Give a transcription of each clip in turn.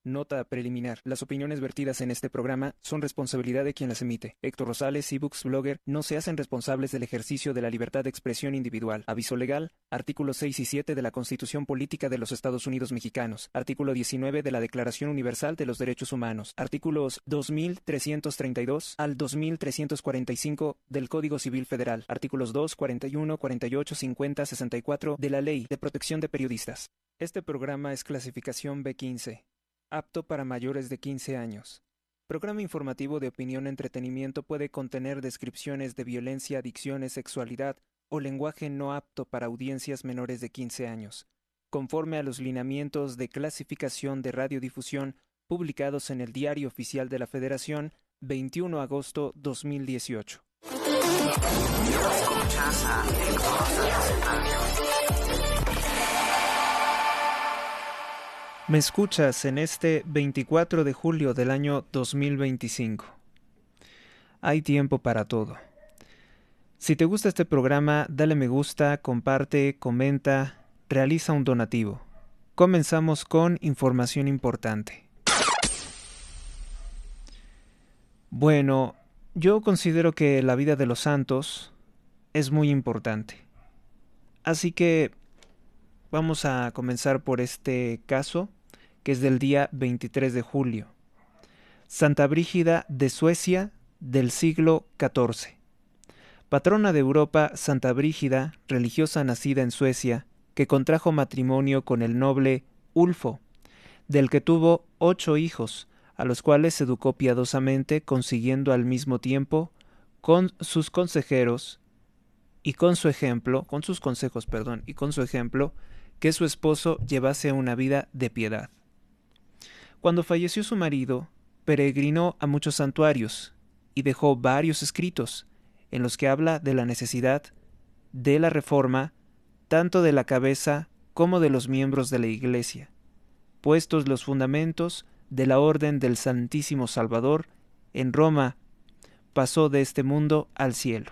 Nota preliminar. Las opiniones vertidas en este programa son responsabilidad de quien las emite. Héctor Rosales, ebooks blogger, no se hacen responsables del ejercicio de la libertad de expresión individual. Aviso legal. Artículos 6 y 7 de la Constitución Política de los Estados Unidos Mexicanos. Artículo 19 de la Declaración Universal de los Derechos Humanos. Artículos 2332 al 2345 del Código Civil Federal. Artículos 2, 41, 48, 50, 64 de la Ley de Protección de Periodistas. Este programa es clasificación B15. Apto para mayores de 15 años. Programa informativo de opinión entretenimiento puede contener descripciones de violencia, adicciones, sexualidad o lenguaje no apto para audiencias menores de 15 años, conforme a los lineamientos de clasificación de radiodifusión publicados en el Diario Oficial de la Federación, 21 de agosto 2018. Me escuchas en este 24 de julio del año 2025. Hay tiempo para todo. Si te gusta este programa, dale me gusta, comparte, comenta, realiza un donativo. Comenzamos con información importante. Bueno, yo considero que la vida de los santos es muy importante. Así que vamos a comenzar por este caso, que es del día 23 de julio. Santa Brígida de Suecia del siglo XIV. Patrona de Europa, Santa Brígida, religiosa nacida en Suecia, que contrajo matrimonio con el noble Ulfo, del que tuvo 8 hijos, a los cuales educó piadosamente, consiguiendo al mismo tiempo, con sus consejeros y con su ejemplo, con sus consejos, y con su ejemplo, que su esposo llevase una vida de piedad. Cuando falleció su marido, peregrinó a muchos santuarios y dejó varios escritos en los que habla de la necesidad de la reforma tanto de la cabeza como de los miembros de la Iglesia, puestos los fundamentos de la Orden del Santísimo Salvador. En Roma pasó de este mundo al cielo.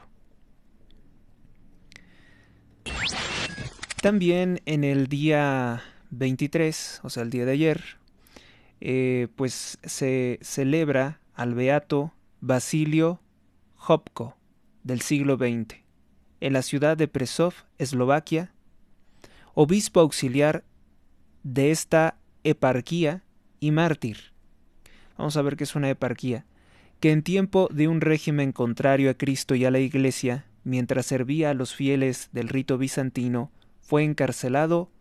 También en el día 23, o sea el día de ayer, pues se celebra al beato Basilio Hopko del siglo XX, en la ciudad de Prešov, Eslovaquia, obispo auxiliar de esta eparquía y mártir. Vamos a ver qué es una eparquía, que en tiempo de un régimen contrario a Cristo y a la Iglesia, mientras servía a los fieles del rito bizantino, fue encarcelado,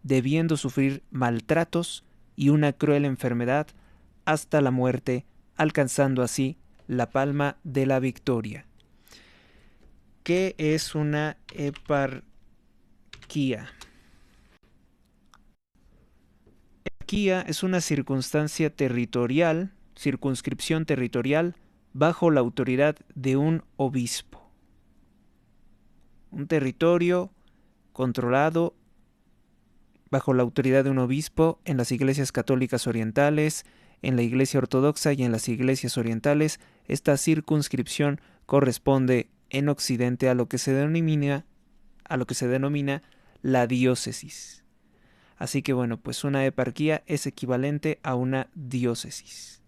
debiendo sufrir maltratos y una cruel enfermedad hasta la muerte, alcanzando así la palma de la victoria. ¿Qué es una eparquía? Eparquía es una circunscripción territorial bajo la autoridad de un obispo. Un territorio controlado bajo la autoridad de un obispo en las iglesias católicas orientales, en la iglesia ortodoxa y en las iglesias orientales. Esta circunscripción corresponde en Occidente a lo que se denomina la diócesis. Así que bueno, pues una eparquía es equivalente a una diócesis.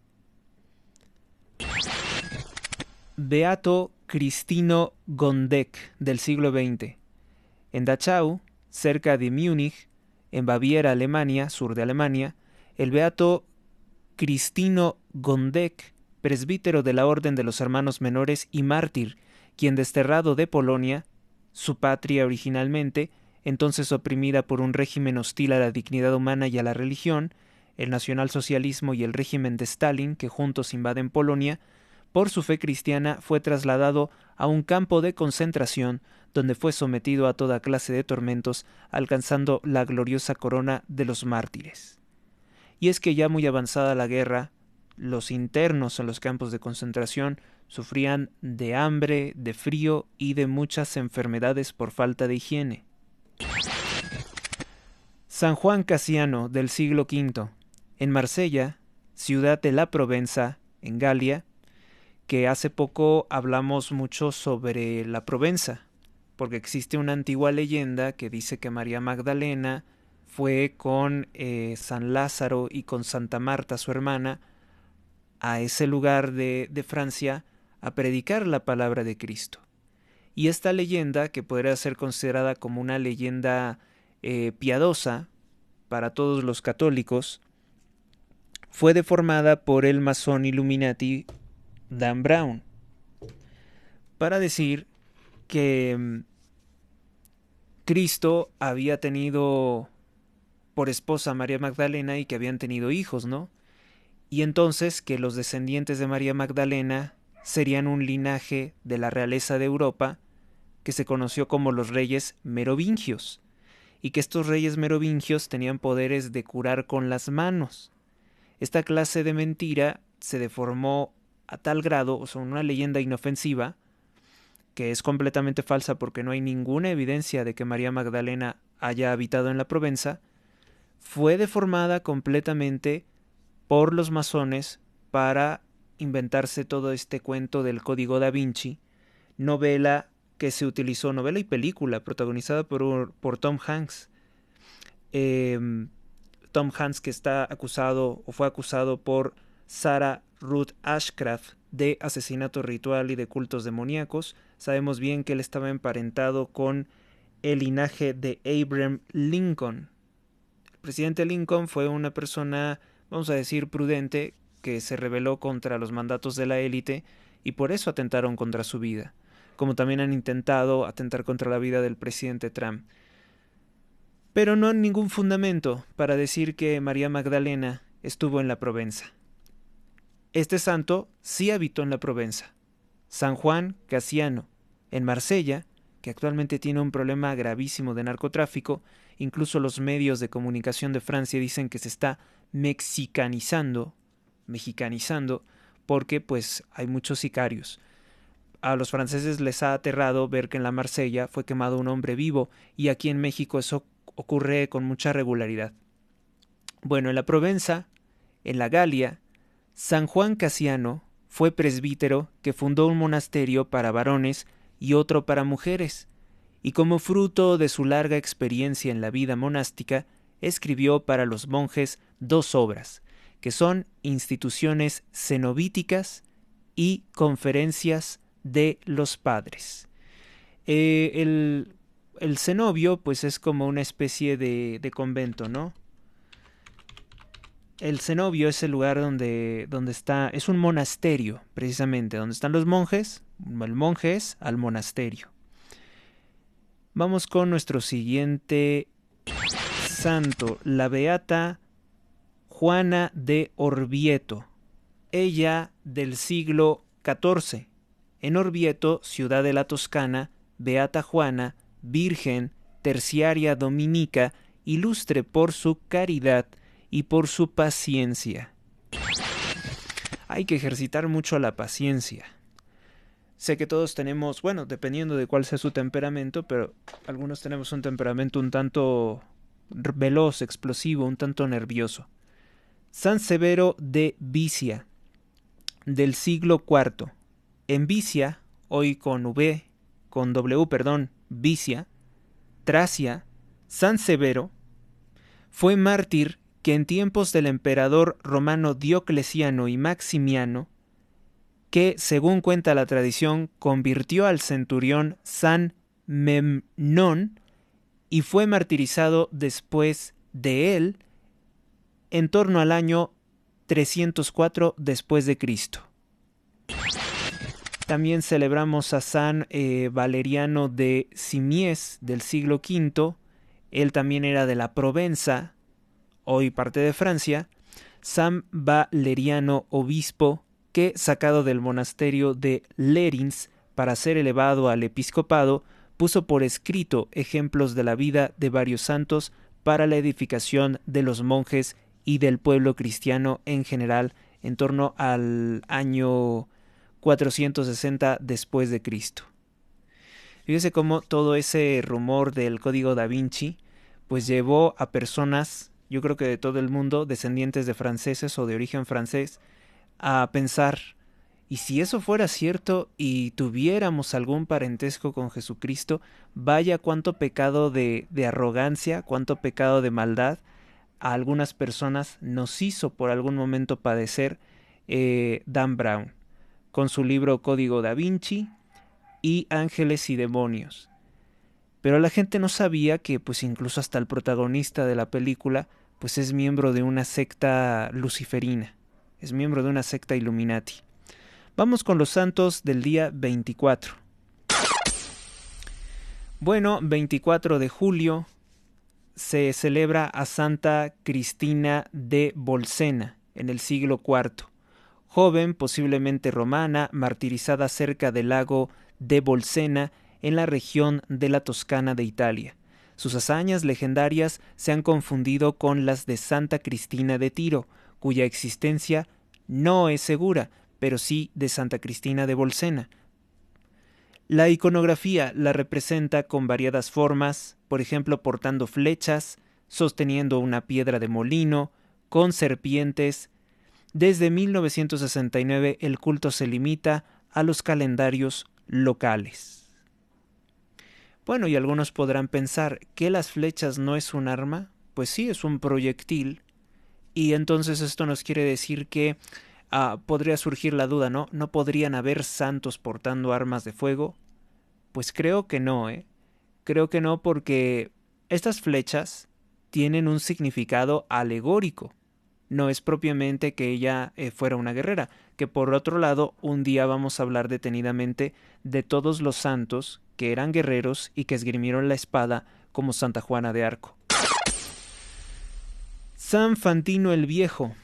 Beato Cristino Gondek del siglo XX. En Dachau, cerca de Múnich, en Baviera, Alemania, sur de Alemania, el beato Cristino Gondek, presbítero de la Orden de los Hermanos Menores y mártir, quien desterrado de Polonia, su patria originalmente, entonces oprimida por un régimen hostil a la dignidad humana y a la religión, el nacionalsocialismo y el régimen de Stalin, que juntos invaden Polonia, por su fe cristiana fue trasladado a un campo de concentración donde fue sometido a toda clase de tormentos, alcanzando la gloriosa corona de los mártires. Y es que ya muy avanzada la guerra, los internos en los campos de concentración sufrían de hambre, de frío y de muchas enfermedades por falta de higiene. San Juan Casiano del siglo V, en Marsella, ciudad de la Provenza, en Galia, que hace poco hablamos mucho sobre la Provenza, porque existe una antigua leyenda que dice que María Magdalena fue con San Lázaro y con Santa Marta, su hermana, a ese lugar de Francia a predicar la palabra de Cristo. Y esta leyenda, que podría ser considerada como una leyenda piadosa para todos los católicos, fue deformada por el masón Illuminati Dan Brown para decir que Cristo había tenido por esposa a María Magdalena y que habían tenido hijos, ¿no? Y entonces que los descendientes de María Magdalena serían un linaje de la realeza de Europa que se conoció como los reyes merovingios, y que estos reyes merovingios tenían poderes de curar con las manos. Esta clase de mentira se deformó a tal grado, o sea, una leyenda inofensiva, que es completamente falsa porque no hay ninguna evidencia de que María Magdalena haya habitado en la Provenza, fue deformada completamente por los masones para inventarse todo este cuento del Código da Vinci, novela que se utilizó, novela y película protagonizada por Tom Hanks. Tom Hanks, que está acusado o fue acusado por Sarah Ruth Ashcraft de asesinato ritual y de cultos demoníacos. Sabemos bien que él estaba emparentado con el linaje de Abraham Lincoln. El presidente Lincoln fue una persona, vamos a decir, prudente, que se rebeló contra los mandatos de la élite y por eso atentaron contra su vida, como también han intentado atentar contra la vida del presidente Trump. Pero no hay ningún fundamento para decir que María Magdalena estuvo en la Provenza. Este santo sí habitó en la Provenza. San Juan Casiano, en Marsella, que actualmente tiene un problema gravísimo de narcotráfico, incluso los medios de comunicación de Francia dicen que se está mexicanizando, porque pues hay muchos sicarios. A los franceses les ha aterrado ver que en la Marsella fue quemado un hombre vivo, y aquí en México eso ocurre con mucha regularidad. Bueno, en la Provenza, en la Galia, San Juan Casiano fue presbítero que fundó un monasterio para varones y otro para mujeres, y como fruto de su larga experiencia en la vida monástica, escribió para los monjes 2 obras, que son Instituciones cenobíticas y Conferencias de los Padres. El cenobio pues es como una especie de convento, ¿no? El cenobio es el lugar donde está, es un monasterio precisamente, donde están los monjes. El monje es al monasterio. Vamos con nuestro siguiente santo, la beata Juana de Orvieto, ella del siglo XIV. En Orvieto, ciudad de la Toscana, beata Juana, virgen, terciaria dominica, ilustre por su caridad y por su paciencia. Hay que ejercitar mucho la paciencia. Sé que todos tenemos, bueno, dependiendo de cuál sea su temperamento, pero algunos tenemos un temperamento un tanto veloz, explosivo, un tanto nervioso. San Severo de Vicia, del siglo IV. En Vicia, hoy con W, Vicia, Tracia, San Severo fue mártir que en tiempos del emperador romano Diocleciano y Maximiano, que, según cuenta la tradición, convirtió al centurión San Memnón y fue martirizado después de él en torno al año 304 después de Cristo. También celebramos a San Valeriano de Simies del siglo V. Él también era de la Provenza, hoy parte de Francia. San Valeriano, obispo, que, sacado del monasterio de Lerins para ser elevado al episcopado, puso por escrito ejemplos de la vida de varios santos para la edificación de los monjes y del pueblo cristiano en general en torno al año 460 después de Cristo. Fíjese cómo todo ese rumor del Código da Vinci pues llevó a personas, yo creo que de todo el mundo, descendientes de franceses o de origen francés, a pensar Y si eso fuera cierto y tuviéramos algún parentesco con Jesucristo, vaya cuánto pecado de arrogancia, cuánto pecado de maldad a algunas personas nos hizo por algún momento padecer Dan Brown, con su libro Código Da Vinci y Ángeles y Demonios. Pero la gente no sabía que pues incluso hasta el protagonista de la película pues es miembro de una secta luciferina, es miembro de una secta Illuminati. Vamos con los santos del día 24. Bueno, 24 de julio se celebra a Santa Cristina de Bolsena en el siglo IV. Joven, posiblemente romana, martirizada cerca del lago de Bolsena en la región de la Toscana de Italia. Sus hazañas legendarias se han confundido con las de Santa Cristina de Tiro, cuya existencia no es segura, pero sí de Santa Cristina de Bolsena. La iconografía la representa con variadas formas, por ejemplo portando flechas, sosteniendo una piedra de molino, con serpientes. Desde 1969 el culto se limita a los calendarios locales. Bueno, y algunos podrán pensar que las flechas no es un arma, pues sí, es un proyectil, y entonces esto nos quiere decir que podría surgir la duda, ¿no? ¿No podrían haber santos portando armas de fuego? Pues creo que no, ¿eh? Creo que no porque estas flechas tienen un significado alegórico. No es propiamente que ella fuera una guerrera, que por otro lado un día vamos a hablar detenidamente de todos los santos que eran guerreros y que esgrimieron la espada como Santa Juana de Arco. San Fantino el Viejo.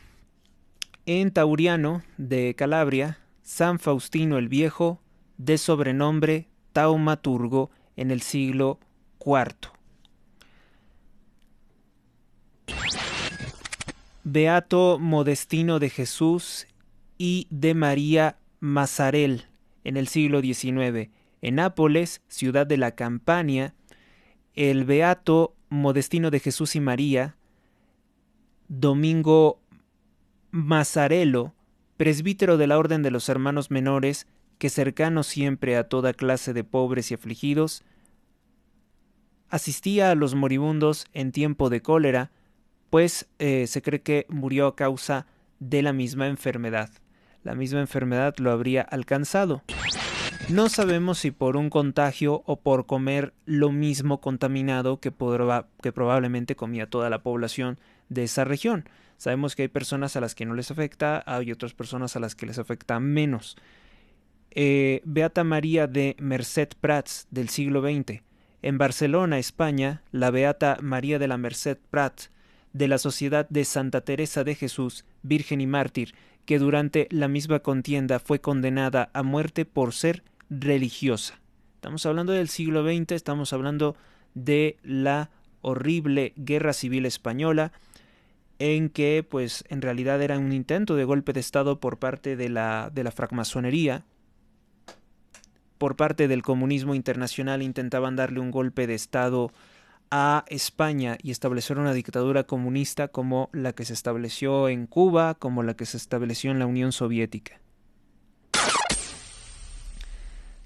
En Tauriano de Calabria, San Faustino el Viejo, de sobrenombre Taumaturgo en el siglo IV. Beato Modestino de Jesús y de María Mazarel en el siglo XIX. En Nápoles, ciudad de la Campania, el Beato Modestino de Jesús y María, Domingo Mazzarello, presbítero de la Orden de los Hermanos Menores, que cercano siempre a toda clase de pobres y afligidos, asistía a los moribundos en tiempo de cólera, pues se cree que murió a causa de la misma enfermedad. La misma enfermedad lo habría alcanzado. No sabemos si por un contagio o por comer lo mismo contaminado que probablemente comía toda la población de esa región. Sabemos que hay personas a las que no les afecta, hay otras personas a las que les afecta menos. Beata María de Merced Prats del siglo XX. En Barcelona, España, la Beata María de la Merced Prats de la Sociedad de Santa Teresa de Jesús, Virgen y Mártir, que durante la misma contienda fue condenada a muerte por ser religiosa. Estamos hablando del siglo XX, estamos hablando de la horrible Guerra Civil Española, en que pues en realidad era un intento de golpe de Estado por parte de la francmasonería. Por parte del comunismo internacional intentaban darle un golpe de Estado a España y establecer una dictadura comunista como la que se estableció en Cuba, como la que se estableció en la Unión Soviética.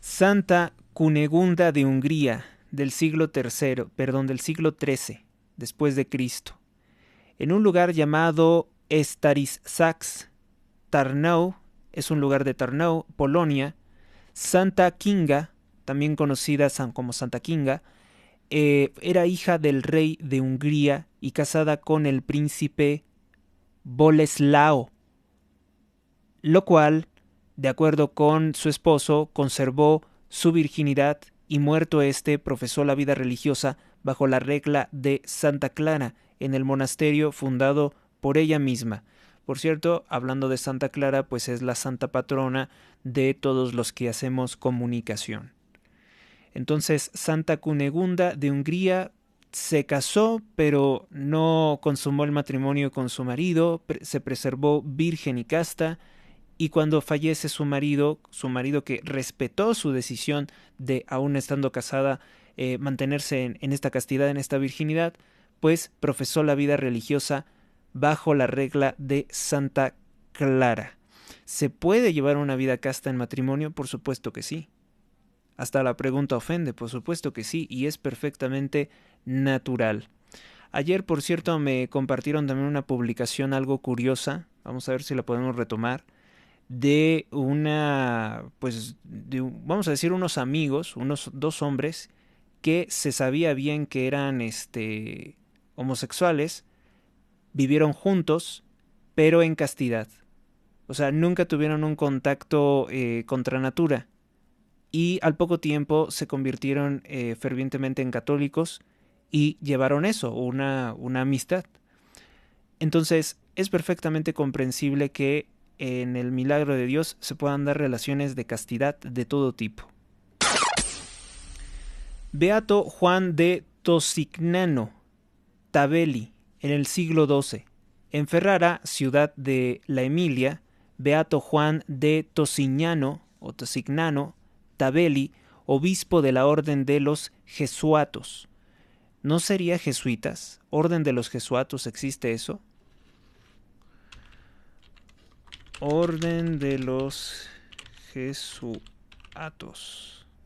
Santa Cunegunda de Hungría del siglo XIII después de Cristo. En un lugar llamado Starissax, Tarnów, es un lugar de Tarnów, Polonia, Santa Kinga, también conocida como Santa Kinga, era hija del rey de Hungría y casada con el príncipe Boleslao, lo cual, de acuerdo con su esposo, conservó su virginidad y muerto éste profesó la vida religiosa bajo la regla de Santa Clara en el monasterio fundado por ella misma. Por cierto, hablando de Santa Clara, pues es la santa patrona de todos los que hacemos comunicación. Entonces, Santa Cunegunda de Hungría se casó, pero no consumó el matrimonio con su marido, se preservó virgen y casta, y cuando fallece su marido que respetó su decisión de, aún estando casada, mantenerse en esta castidad, en esta virginidad, pues profesó la vida religiosa bajo la regla de Santa Clara. ¿Se puede llevar una vida casta en matrimonio? Por supuesto que sí. Hasta la pregunta ofende, por supuesto que sí, y es perfectamente natural. Ayer, por cierto, me compartieron también una publicación algo curiosa, vamos a ver si la podemos retomar, de vamos a decir, unos amigos, unos dos hombres, que se sabía bien que eran homosexuales, vivieron juntos, pero en castidad. O sea, nunca tuvieron un contacto contra natura. Y al poco tiempo se convirtieron fervientemente en católicos y llevaron eso, una amistad. Entonces, es perfectamente comprensible que en el milagro de Dios se puedan dar relaciones de castidad de todo tipo. Beato Juan de Tosignano Tabelli, en el siglo XII. En Ferrara, ciudad de la Emilia, Beato Juan de Tosignano o Tosignano Tabelli, obispo de la Orden de los Jesuatos. ¿No sería jesuitas? ¿Orden de los Jesuatos existe eso? Orden de los Jesuatos.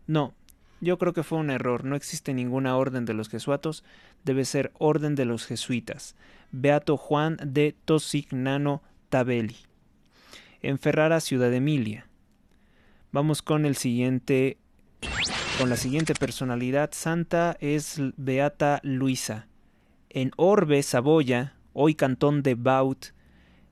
No, yo creo que fue un error. No existe ninguna orden de los Jesuatos. Debe ser orden de los jesuitas. Beato Juan de Tosignano Tabelli. En Ferrara, ciudad de Emilia. Vamos con la siguiente personalidad santa, es Beata Luisa. En Orbe, Saboya, hoy cantón de Vaud,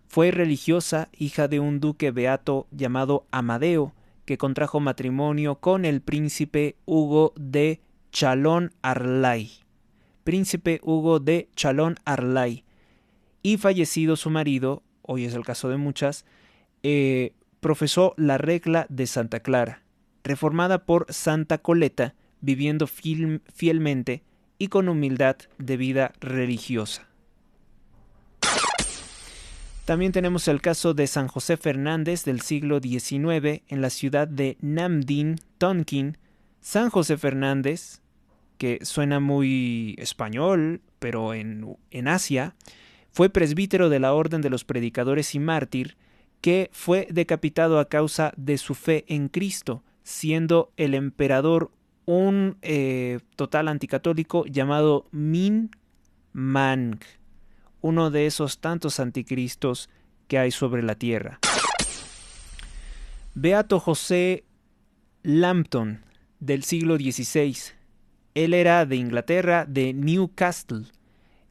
fue religiosa, hija de un duque beato llamado Amadeo, que contrajo matrimonio con el príncipe Hugo de Chalon-Arlay. Príncipe Hugo de Chalon-Arlay. Y fallecido su marido, hoy es el caso de muchas, profesó la regla de Santa Clara, reformada por Santa Coleta, viviendo fielmente y con humildad de vida religiosa. También tenemos el caso de San José Fernández del siglo XIX en la ciudad de Namdin, Tonkin. San José Fernández, que suena muy español, pero en Asia, fue presbítero de la Orden de los Predicadores y mártir, que fue decapitado a causa de su fe en Cristo, siendo el emperador un total anticatólico llamado Min Mang, uno de esos tantos anticristos que hay sobre la tierra. Beato José Lambton, del siglo XVI. Él era de Inglaterra, de Newcastle.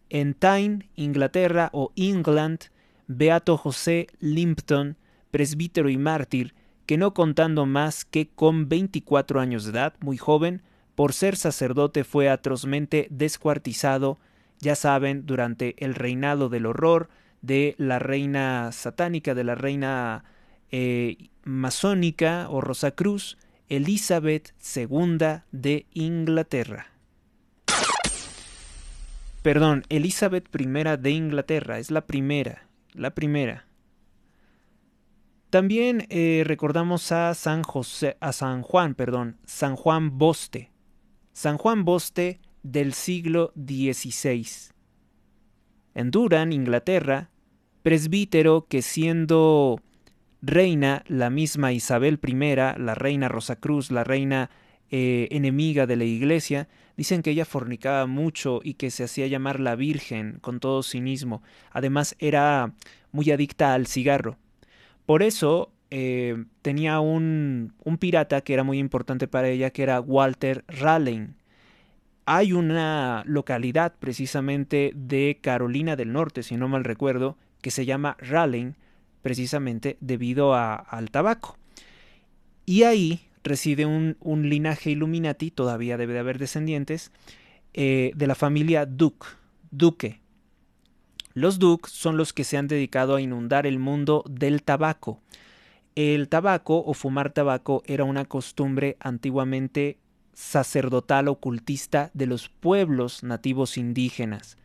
En Tyne, Inglaterra o England, Beato José Lambton, presbítero y mártir, que no contando más que con 24 años de edad, muy joven, por ser sacerdote fue atrozmente descuartizado, ya saben, durante el reinado del horror de la reina satánica, de la reina masónica o Rosacruz, Elizabeth II de Inglaterra. Perdón, Elizabeth I de Inglaterra, es la primera. También recordamos a San Juan Boste. San Juan Boste del siglo XVI. En Durham, Inglaterra, presbítero que siendo reina la misma Isabel I, la reina Rosacruz, la reina enemiga de la iglesia, dicen que ella fornicaba mucho y que se hacía llamar la Virgen con todo cinismo. Además era muy adicta al cigarro. Por eso tenía un pirata que era muy importante para ella, que era Walter Raleigh. Hay una localidad precisamente de Carolina del Norte, si no mal recuerdo, que se llama Raleigh, precisamente debido al tabaco. Y ahí reside un linaje Illuminati, todavía debe de haber descendientes, de la familia Duque. Los Duke son los que se han dedicado a inundar el mundo del tabaco. El tabaco o fumar tabaco era una costumbre antiguamente sacerdotal ocultista de los pueblos nativos indígenas.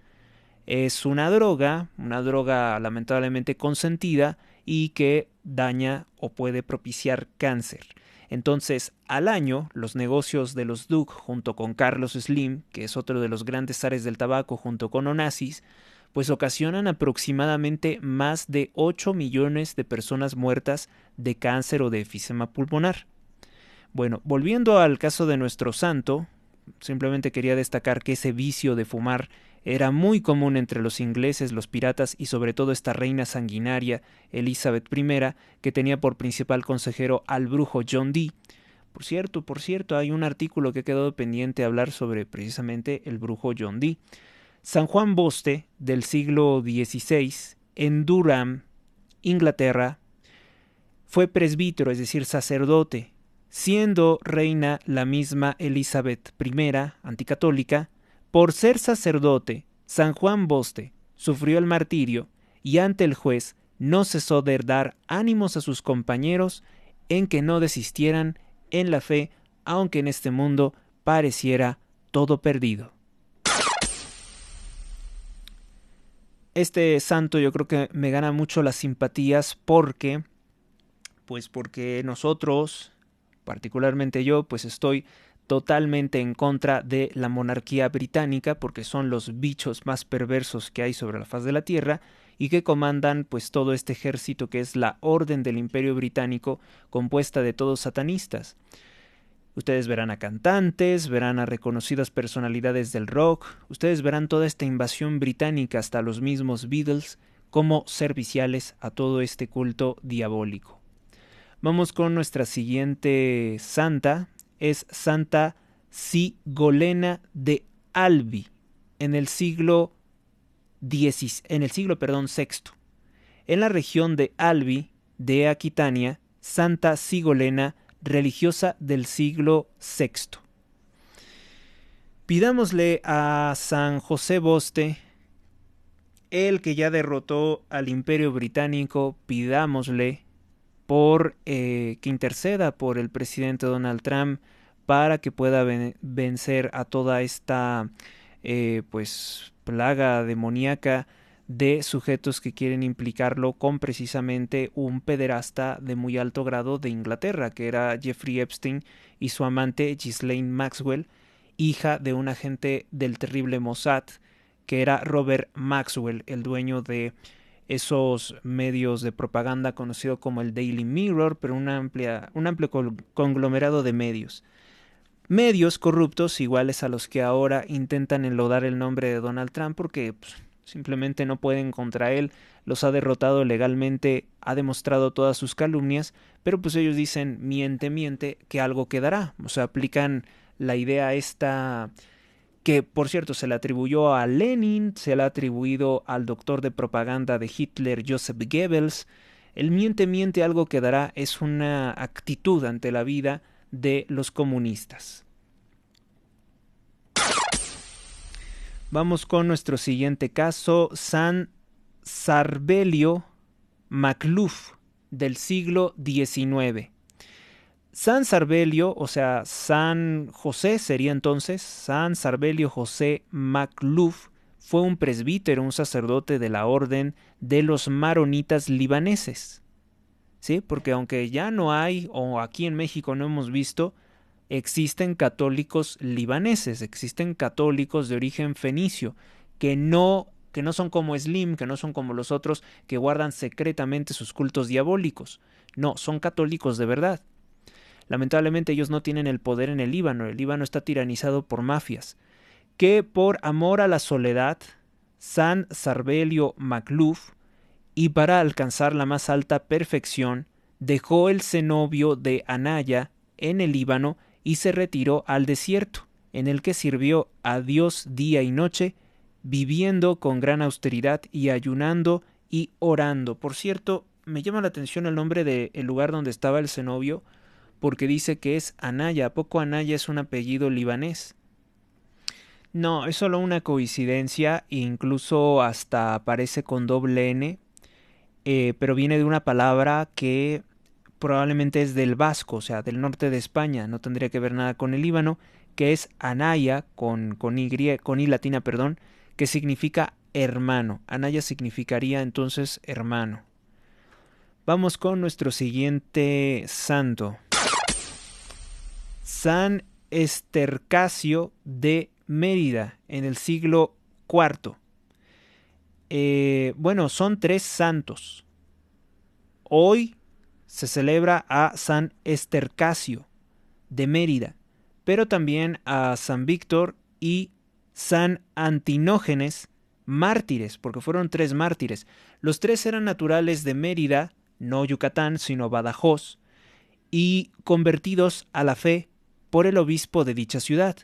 Es una droga lamentablemente consentida y que daña o puede propiciar cáncer. Entonces, al año, los negocios de los Duke junto con Carlos Slim, que es otro de los grandes zares del tabaco junto con Onassis, pues ocasionan aproximadamente más de 8 millones de personas muertas de cáncer o de enfisema pulmonar. Bueno, volviendo al caso de nuestro santo, simplemente quería destacar que ese vicio de fumar era muy común entre los ingleses, los piratas y sobre todo esta reina sanguinaria, Elizabeth I, que tenía por principal consejero al brujo John Dee. Por cierto, hay un artículo que ha quedado pendiente de hablar sobre precisamente el brujo John Dee. San Juan Boste, del siglo XVI, en Durham, Inglaterra, fue presbítero, es decir, sacerdote, siendo reina la misma Elizabeth I, anticatólica. Por ser sacerdote, San Juan Boste sufrió el martirio y ante el juez no cesó de dar ánimos a sus compañeros en que no desistieran en la fe, aunque en este mundo pareciera todo perdido. Este santo yo creo que me gana mucho las simpatías porque nosotros, particularmente yo, pues estoy totalmente en contra de la monarquía británica porque son los bichos más perversos que hay sobre la faz de la tierra y que comandan pues todo este ejército que es la Orden del Imperio Británico, compuesta de todos satanistas. Ustedes verán a cantantes, verán a reconocidas personalidades del rock, ustedes verán toda esta invasión británica hasta los mismos Beatles como serviciales a todo este culto diabólico. Vamos con nuestra siguiente santa, es Santa Sigolena de Albi, en el siglo VI. En la región de Albi, de Aquitania, Santa Sigolena, religiosa del siglo VI. Pidámosle a San José Boste, el que ya derrotó al Imperio Británico, pidámosle por que interceda por el presidente Donald Trump para que pueda vencer a toda esta plaga demoníaca de sujetos que quieren implicarlo con precisamente un pederasta de muy alto grado de Inglaterra, que era Jeffrey Epstein, y su amante Ghislaine Maxwell, hija de un agente del terrible Mossad, que era Robert Maxwell, el dueño de esos medios de propaganda conocido como el Daily Mirror, pero un amplio conglomerado de medios. Medios corruptos iguales a los que ahora intentan enlodar el nombre de Donald Trump porque simplemente no pueden contra él, los ha derrotado legalmente, ha demostrado todas sus calumnias, pero pues ellos dicen miente, que algo quedará. O sea, aplican la idea esta que por cierto se le atribuyó a Lenin, se le ha atribuido al doctor de propaganda de Hitler, Joseph Goebbels. El miente, algo quedará es una actitud ante la vida de los comunistas. Vamos con nuestro siguiente caso, San Sarbelio Magluf, del siglo XIX. San Sarbelio, o sea, San José sería entonces, San Sarbelio José Magluf, fue un presbítero, un sacerdote de la orden de los maronitas libaneses. ¿Sí? Porque aunque ya no hay, o aquí en México no hemos visto, existen católicos libaneses, existen católicos de origen fenicio, que no son como Slim, que no son como los otros que guardan secretamente sus cultos diabólicos. No, son católicos de verdad. Lamentablemente ellos no tienen el poder en el Líbano está tiranizado por mafias, que por amor a la soledad, San Sarbelio Magluf, y para alcanzar la más alta perfección, dejó el cenobio de Anaya en el Líbano y se retiró al desierto, en el que sirvió a Dios día y noche, viviendo con gran austeridad y ayunando y orando. Por cierto, me llama la atención el nombre del lugar donde estaba el cenobio, porque dice que es Anaya. ¿A poco Anaya es un apellido libanés? No, es solo una coincidencia, incluso hasta aparece con doble N, pero viene de una palabra que probablemente es del vasco, o sea, del norte de España, no tendría que ver nada con el Líbano, que es Anaya, con I latina, perdón, que significa hermano. Anaya significaría entonces hermano. Vamos con nuestro siguiente santo. San Estercasio de Mérida, en el siglo IV. bueno, son 3 santos. Hoy se celebra a San Estercasio de Mérida, pero también a San Víctor y San Antinógenes, mártires, porque fueron 3 mártires. Los 3 eran naturales de Mérida, no Yucatán, sino Badajoz, y convertidos a la fe por el obispo de dicha ciudad.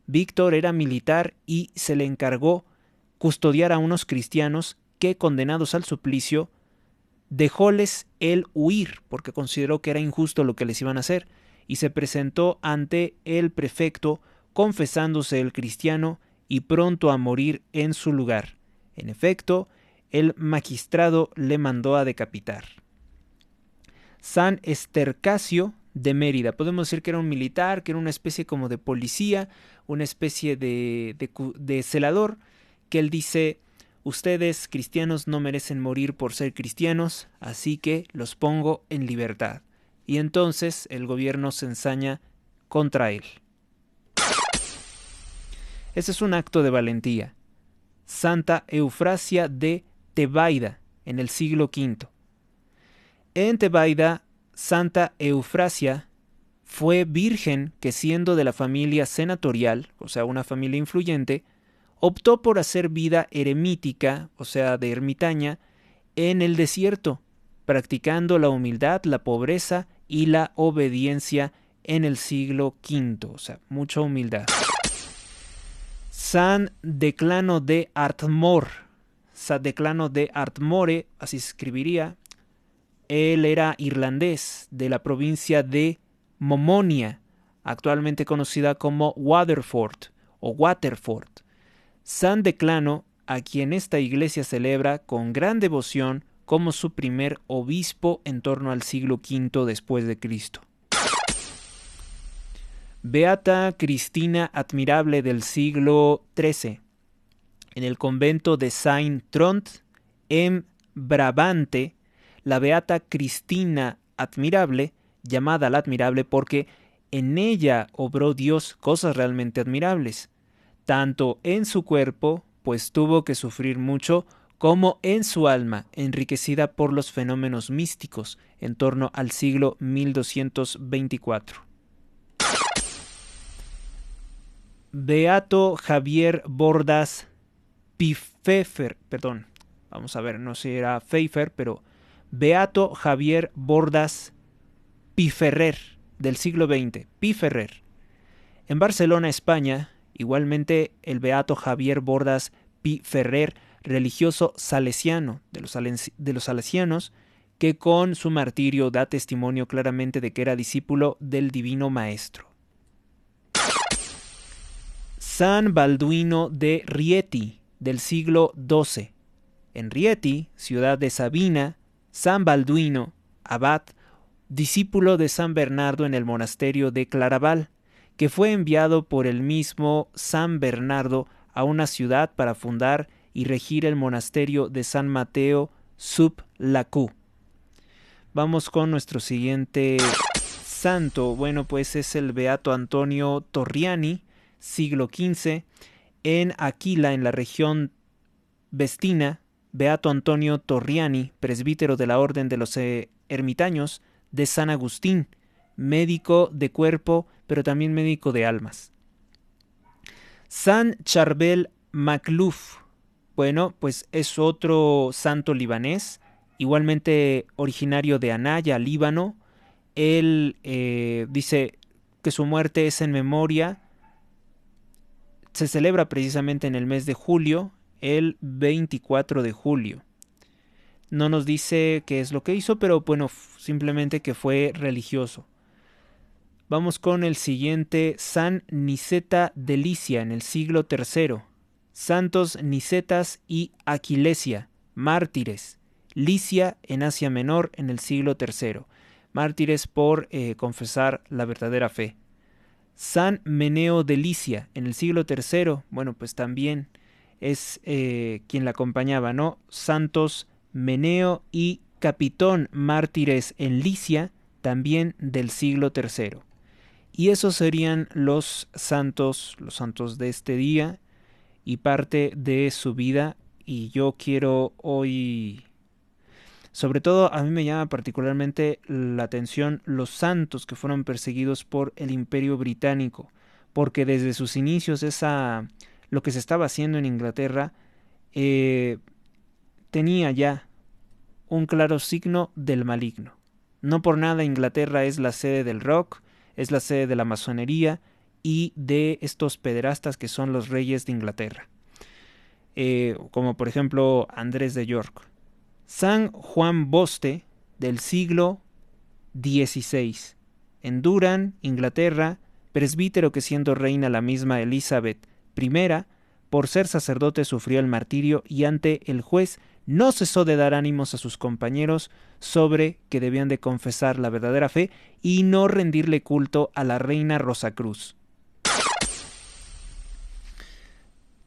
Víctor era militar y se le encargó custodiar a unos cristianos que, condenados al suplicio, dejóles él huir porque consideró que era injusto lo que les iban a hacer, y se presentó ante el prefecto confesándose el cristiano y pronto a morir en su lugar. En efecto, el magistrado le mandó a decapitar. San Estercasio de Mérida, podemos decir que era un militar, que era una especie como de policía, una especie de celador, que él dice: ustedes cristianos no merecen morir por ser cristianos, así que los pongo en libertad. Y entonces el gobierno se ensaña contra él. Ese es un acto de valentía. Santa Eufrasia de Tebaida, en el siglo V. En Tebaida, Santa Eufrasia fue virgen que, siendo de la familia senatorial, o sea, una familia influyente, optó por hacer vida eremítica, o sea, de ermitaña, en el desierto, practicando la humildad, la pobreza y la obediencia en el siglo V, o sea, mucha humildad. San Declano de Artmore, San Declano de Artmore, así se escribiría. Él era irlandés de la provincia de Momonia, actualmente conocida como Waterford o Waterford. San Declano, a quien esta iglesia celebra con gran devoción como su primer obispo en torno al siglo V después de Cristo. Beata Cristina Admirable del siglo XIII, en el convento de Saint-Trond, en Brabante, la Beata Cristina Admirable, llamada la Admirable porque en ella obró Dios cosas realmente admirables, tanto en su cuerpo, pues tuvo que sufrir mucho, como en su alma, enriquecida por los fenómenos místicos en torno al siglo 1224. Beato Javier Bordas Pfeffer, perdón, vamos a ver, no sé si era Pfeiffer, pero Beato Javier Bordas Piferrer, del siglo XX, Piferrer. En Barcelona, España, igualmente el Beato Javier Bordas Piferrer, religioso salesiano de los salesianos, que con su martirio da testimonio claramente de que era discípulo del Divino Maestro. San Balduino de Rieti, del siglo XII. En Rieti, ciudad de Sabina, San Balduino, abad, discípulo de San Bernardo en el monasterio de Claraval, que fue enviado por el mismo San Bernardo a una ciudad para fundar y regir el monasterio de San Mateo sub Lacú. Vamos con nuestro siguiente santo. Bueno, pues es el Beato Antonio Torriani, siglo XV, en Aquila, en la región Vestina. Beato Antonio Torriani, presbítero de la Orden de los Ermitaños de San Agustín, médico de cuerpo, pero también médico de almas. San Charbel Makhlouf, bueno, pues es otro santo libanés, igualmente originario de Anaya, Líbano. Él dice que su muerte es en memoria, se celebra precisamente en el mes de julio, el 24 de julio. No nos dice qué es lo que hizo, pero bueno, simplemente que fue religioso. Vamos con el siguiente, San Niceta de Licia, en el siglo III. Santos Nicetas y Aquilesia, mártires. Licia, en Asia Menor, en el siglo III. Mártires por confesar la verdadera fe. San Meneo de Licia, en el siglo III, bueno, pues también es quien la acompañaba, ¿no? Santos Meneo y Capitón, mártires en Licia, también del siglo III. Y esos serían los santos de este día y parte de su vida y yo quiero hoy, sobre todo a mí me llama particularmente la atención los santos que fueron perseguidos por el Imperio Británico, porque desde sus inicios lo que se estaba haciendo en Inglaterra eh, tenía ya un claro signo del maligno. No por nada Inglaterra es la sede del rock, es la sede de la masonería y de estos pederastas que son los reyes de Inglaterra, como por ejemplo Andrés de York. San Juan Boste, del siglo XVI, en Durham, Inglaterra, presbítero que siendo reina la misma Elizabeth I, por ser sacerdote sufrió el martirio y ante el juez no cesó de dar ánimos a sus compañeros sobre que debían de confesar la verdadera fe y no rendirle culto a la reina Rosacruz.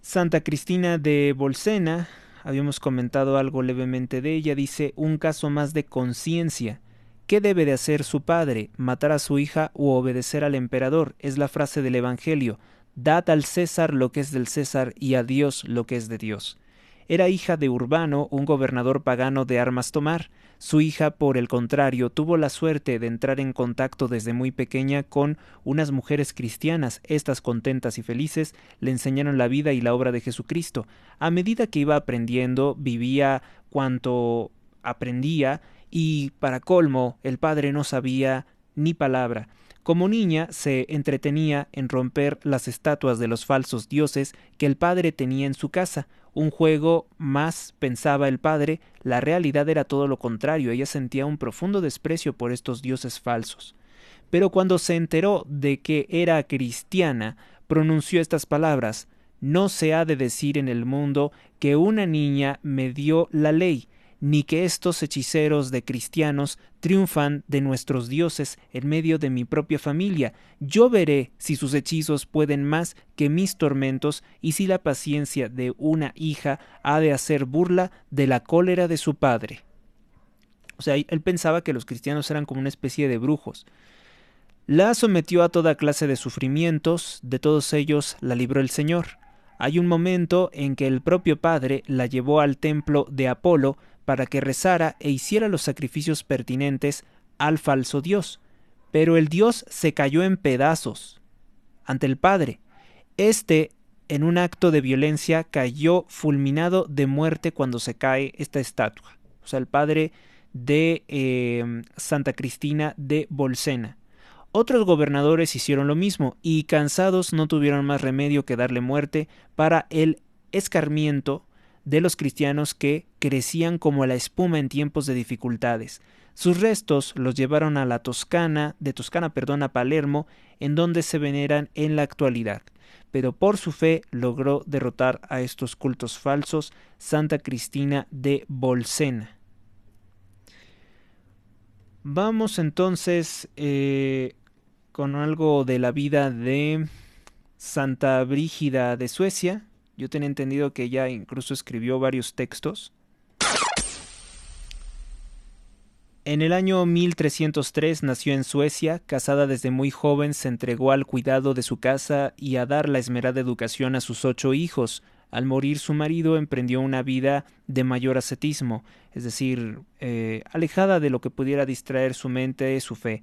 Santa Cristina de Bolsena, habíamos comentado algo levemente de ella, dice: un caso más de conciencia. ¿Qué debe de hacer su padre? ¿Matar a su hija u obedecer al emperador? Es la frase del Evangelio. Dad al César lo que es del César y a Dios lo que es de Dios. Era hija de Urbano, un gobernador pagano de armas tomar. Su hija, por el contrario, tuvo la suerte de entrar en contacto desde muy pequeña con unas mujeres cristianas. Estas, contentas y felices, le enseñaron la vida y la obra de Jesucristo. A medida que iba aprendiendo, vivía cuanto aprendía, y para colmo, el padre no sabía ni palabra. Como niña se entretenía en romper las estatuas de los falsos dioses que el padre tenía en su casa. Un juego más, pensaba el padre, la realidad era todo lo contrario, ella sentía un profundo desprecio por estos dioses falsos. Pero cuando se enteró de que era cristiana, pronunció estas palabras: no se ha de decir en el mundo que una niña me dio la ley, ni que estos hechiceros de cristianos triunfan de nuestros dioses en medio de mi propia familia. Yo veré si sus hechizos pueden más que mis tormentos y si la paciencia de una hija ha de hacer burla de la cólera de su padre. O sea, él pensaba que los cristianos eran como una especie de brujos. La sometió a toda clase de sufrimientos, de todos ellos la libró el Señor. Hay un momento en que el propio padre la llevó al templo de Apolo para que rezara e hiciera los sacrificios pertinentes al falso dios. Pero el dios se cayó en pedazos ante el padre. Este, en un acto de violencia, cayó fulminado de muerte cuando se cae esta estatua. O sea, el padre de Santa Cristina de Bolsena. Otros gobernadores hicieron lo mismo y, cansados, no tuvieron más remedio que darle muerte para el escarmiento de los cristianos que crecían como la espuma en tiempos de dificultades. Sus restos los llevaron a a Palermo, en donde se veneran en la actualidad. Pero por su fe logró derrotar a estos cultos falsos Santa Cristina de Bolsena. Vamos entonces con algo de la vida de Santa Brígida de Suecia. Yo tenía entendido que ella incluso escribió varios textos. En el año 1303 nació en Suecia. Casada desde muy joven, se entregó al cuidado de su casa y a dar la esmerada educación a sus 8 hijos. Al morir su marido, emprendió una vida de mayor ascetismo, es decir, alejada de lo que pudiera distraer su mente, su fe.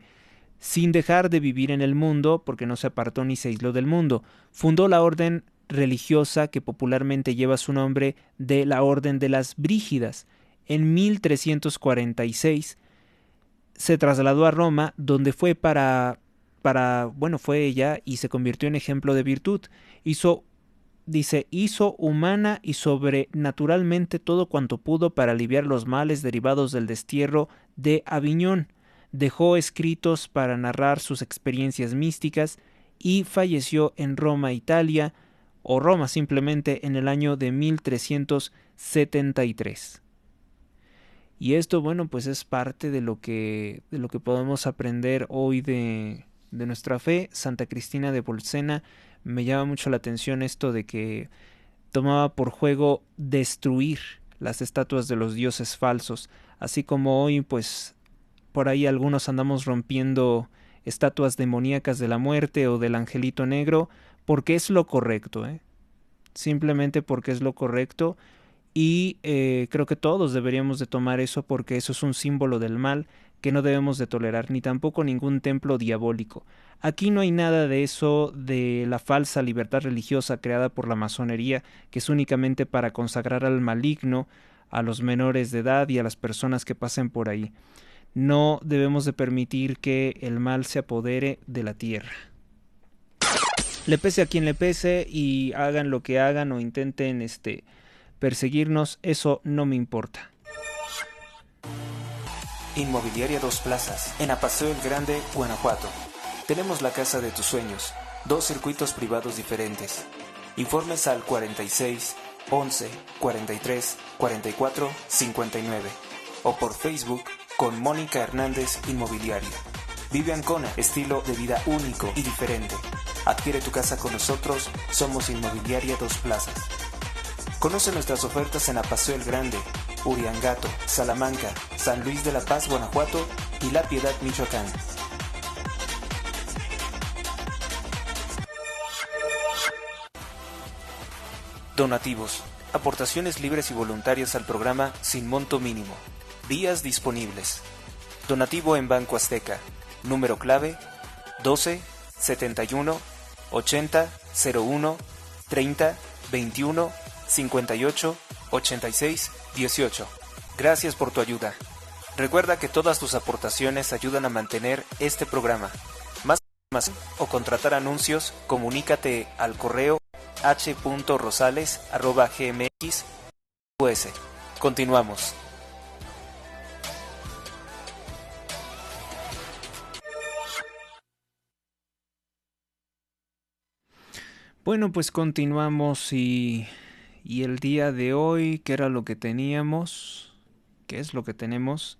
Sin dejar de vivir en el mundo, porque no se apartó ni se aisló del mundo, fundó la orden religiosa que popularmente lleva su nombre de la Orden de las Brígidas. En 1346 se trasladó a Roma, donde fue fue ella y se convirtió en ejemplo de virtud. Hizo humana y sobrenaturalmente todo cuanto pudo para aliviar los males derivados del destierro de Aviñón. Dejó escritos para narrar sus experiencias místicas y falleció en Roma, Italia, o Roma simplemente, en el año de 1373. Y esto, bueno, pues es parte de lo que podemos aprender hoy de nuestra fe. Santa Cristina de Bolsena, me llama mucho la atención esto de que tomaba por juego destruir las estatuas de los dioses falsos, así como hoy, pues, por ahí algunos andamos rompiendo estatuas demoníacas de la muerte o del angelito negro, porque es lo correcto, simplemente porque es lo correcto. y creo que todos deberíamos de tomar eso porque eso es un símbolo del mal que no debemos de tolerar, ni tampoco ningún templo diabólico. Aquí no hay nada de eso de la falsa libertad religiosa creada por la masonería, que es únicamente para consagrar al maligno, a los menores de edad y a las personas que pasen por ahí. No debemos de permitir que el mal se apodere de la tierra. Le pese a quien le pese y hagan lo que hagan o intenten perseguirnos, eso no me importa. Inmobiliaria Dos Plazas, en Apaseo el Grande, Guanajuato. Tenemos la casa de tus sueños, 2 circuitos privados diferentes. Informes al 46 11 43 44 59 o por Facebook con Mónica Hernández Inmobiliaria. Vive Ancona, estilo de vida único y diferente. Adquiere tu casa con nosotros, somos Inmobiliaria Dos Plazas. Conoce nuestras ofertas en Apaseo el Grande, Uriangato, Salamanca, San Luis de la Paz, Guanajuato y La Piedad, Michoacán. Donativos. Aportaciones libres y voluntarias al programa sin monto mínimo. Vías disponibles. Donativo en Banco Azteca. Número clave 12 71 80 01 30 21 58 86 18. Gracias por tu ayuda. Recuerda que todas tus aportaciones ayudan a mantener este programa. Más información o contratar anuncios, comunícate al correo h.rosales@gmx.us. Continuamos. Bueno, pues continuamos y el día de hoy, ¿qué era lo que teníamos? ¿Qué es lo que tenemos?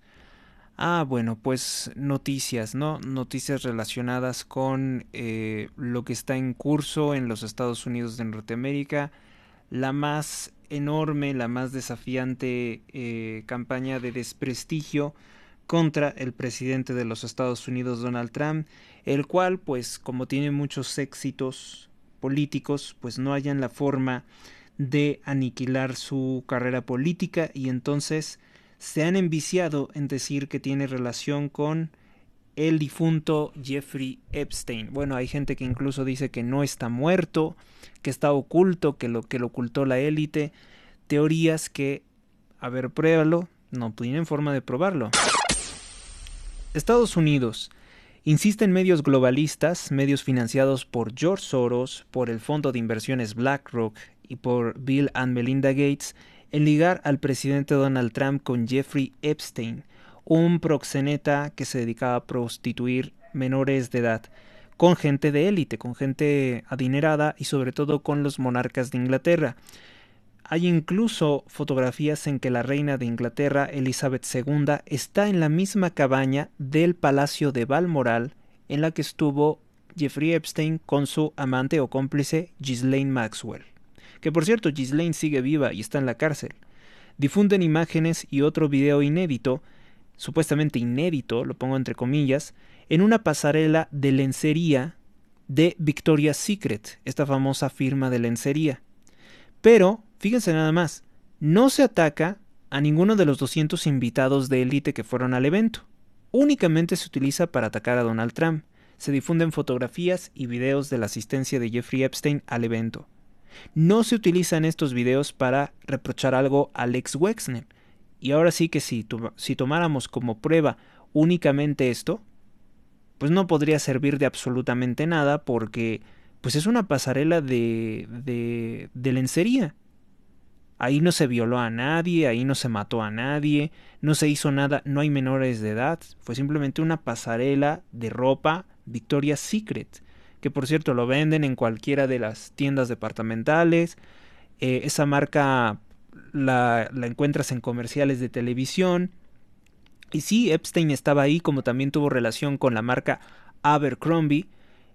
Ah, bueno, pues noticias, ¿no? Noticias relacionadas con lo que está en curso en los Estados Unidos de Norteamérica. La más enorme, la más desafiante campaña de desprestigio contra el presidente de los Estados Unidos, Donald Trump, el cual, pues, como tiene muchos éxitos políticos, pues no hayan la forma de aniquilar su carrera política y entonces se han enviciado en decir que tiene relación con el difunto Jeffrey Epstein. Bueno, hay gente que incluso dice que no está muerto, que está oculto, que lo ocultó la élite. Teorías que, a ver, pruébalo, no tienen forma de probarlo. Estados Unidos. Insisten medios globalistas, medios financiados por George Soros, por el fondo de inversiones BlackRock y por Bill and Melinda Gates, en ligar al presidente Donald Trump con Jeffrey Epstein, un proxeneta que se dedicaba a prostituir menores de edad, con gente de élite, con gente adinerada y sobre todo con los monarcas de Inglaterra. Hay incluso fotografías en que la reina de Inglaterra, Elizabeth II, está en la misma cabaña del Palacio de Balmoral en la que estuvo Jeffrey Epstein con su amante o cómplice Ghislaine Maxwell. Que por cierto, Ghislaine sigue viva y está en la cárcel. Difunden imágenes y otro video inédito, supuestamente inédito, lo pongo entre comillas, en una pasarela de lencería de Victoria's Secret, esta famosa firma de lencería. Pero, fíjense nada más, no se ataca a ninguno de los 200 invitados de élite que fueron al evento. Únicamente se utiliza para atacar a Donald Trump. Se difunden fotografías y videos de la asistencia de Jeffrey Epstein al evento. No se utilizan estos videos para reprochar algo a Lex Wexner. Y ahora sí que si tomáramos como prueba únicamente esto, pues no podría servir de absolutamente nada porque pues es una pasarela de lencería. Ahí no se violó a nadie, ahí no se mató a nadie, no se hizo nada, no hay menores de edad. Fue simplemente una pasarela de ropa Victoria's Secret, que por cierto lo venden en cualquiera de las tiendas departamentales. Esa marca la encuentras en comerciales de televisión. Y sí, Epstein estaba ahí, como también tuvo relación con la marca Abercrombie,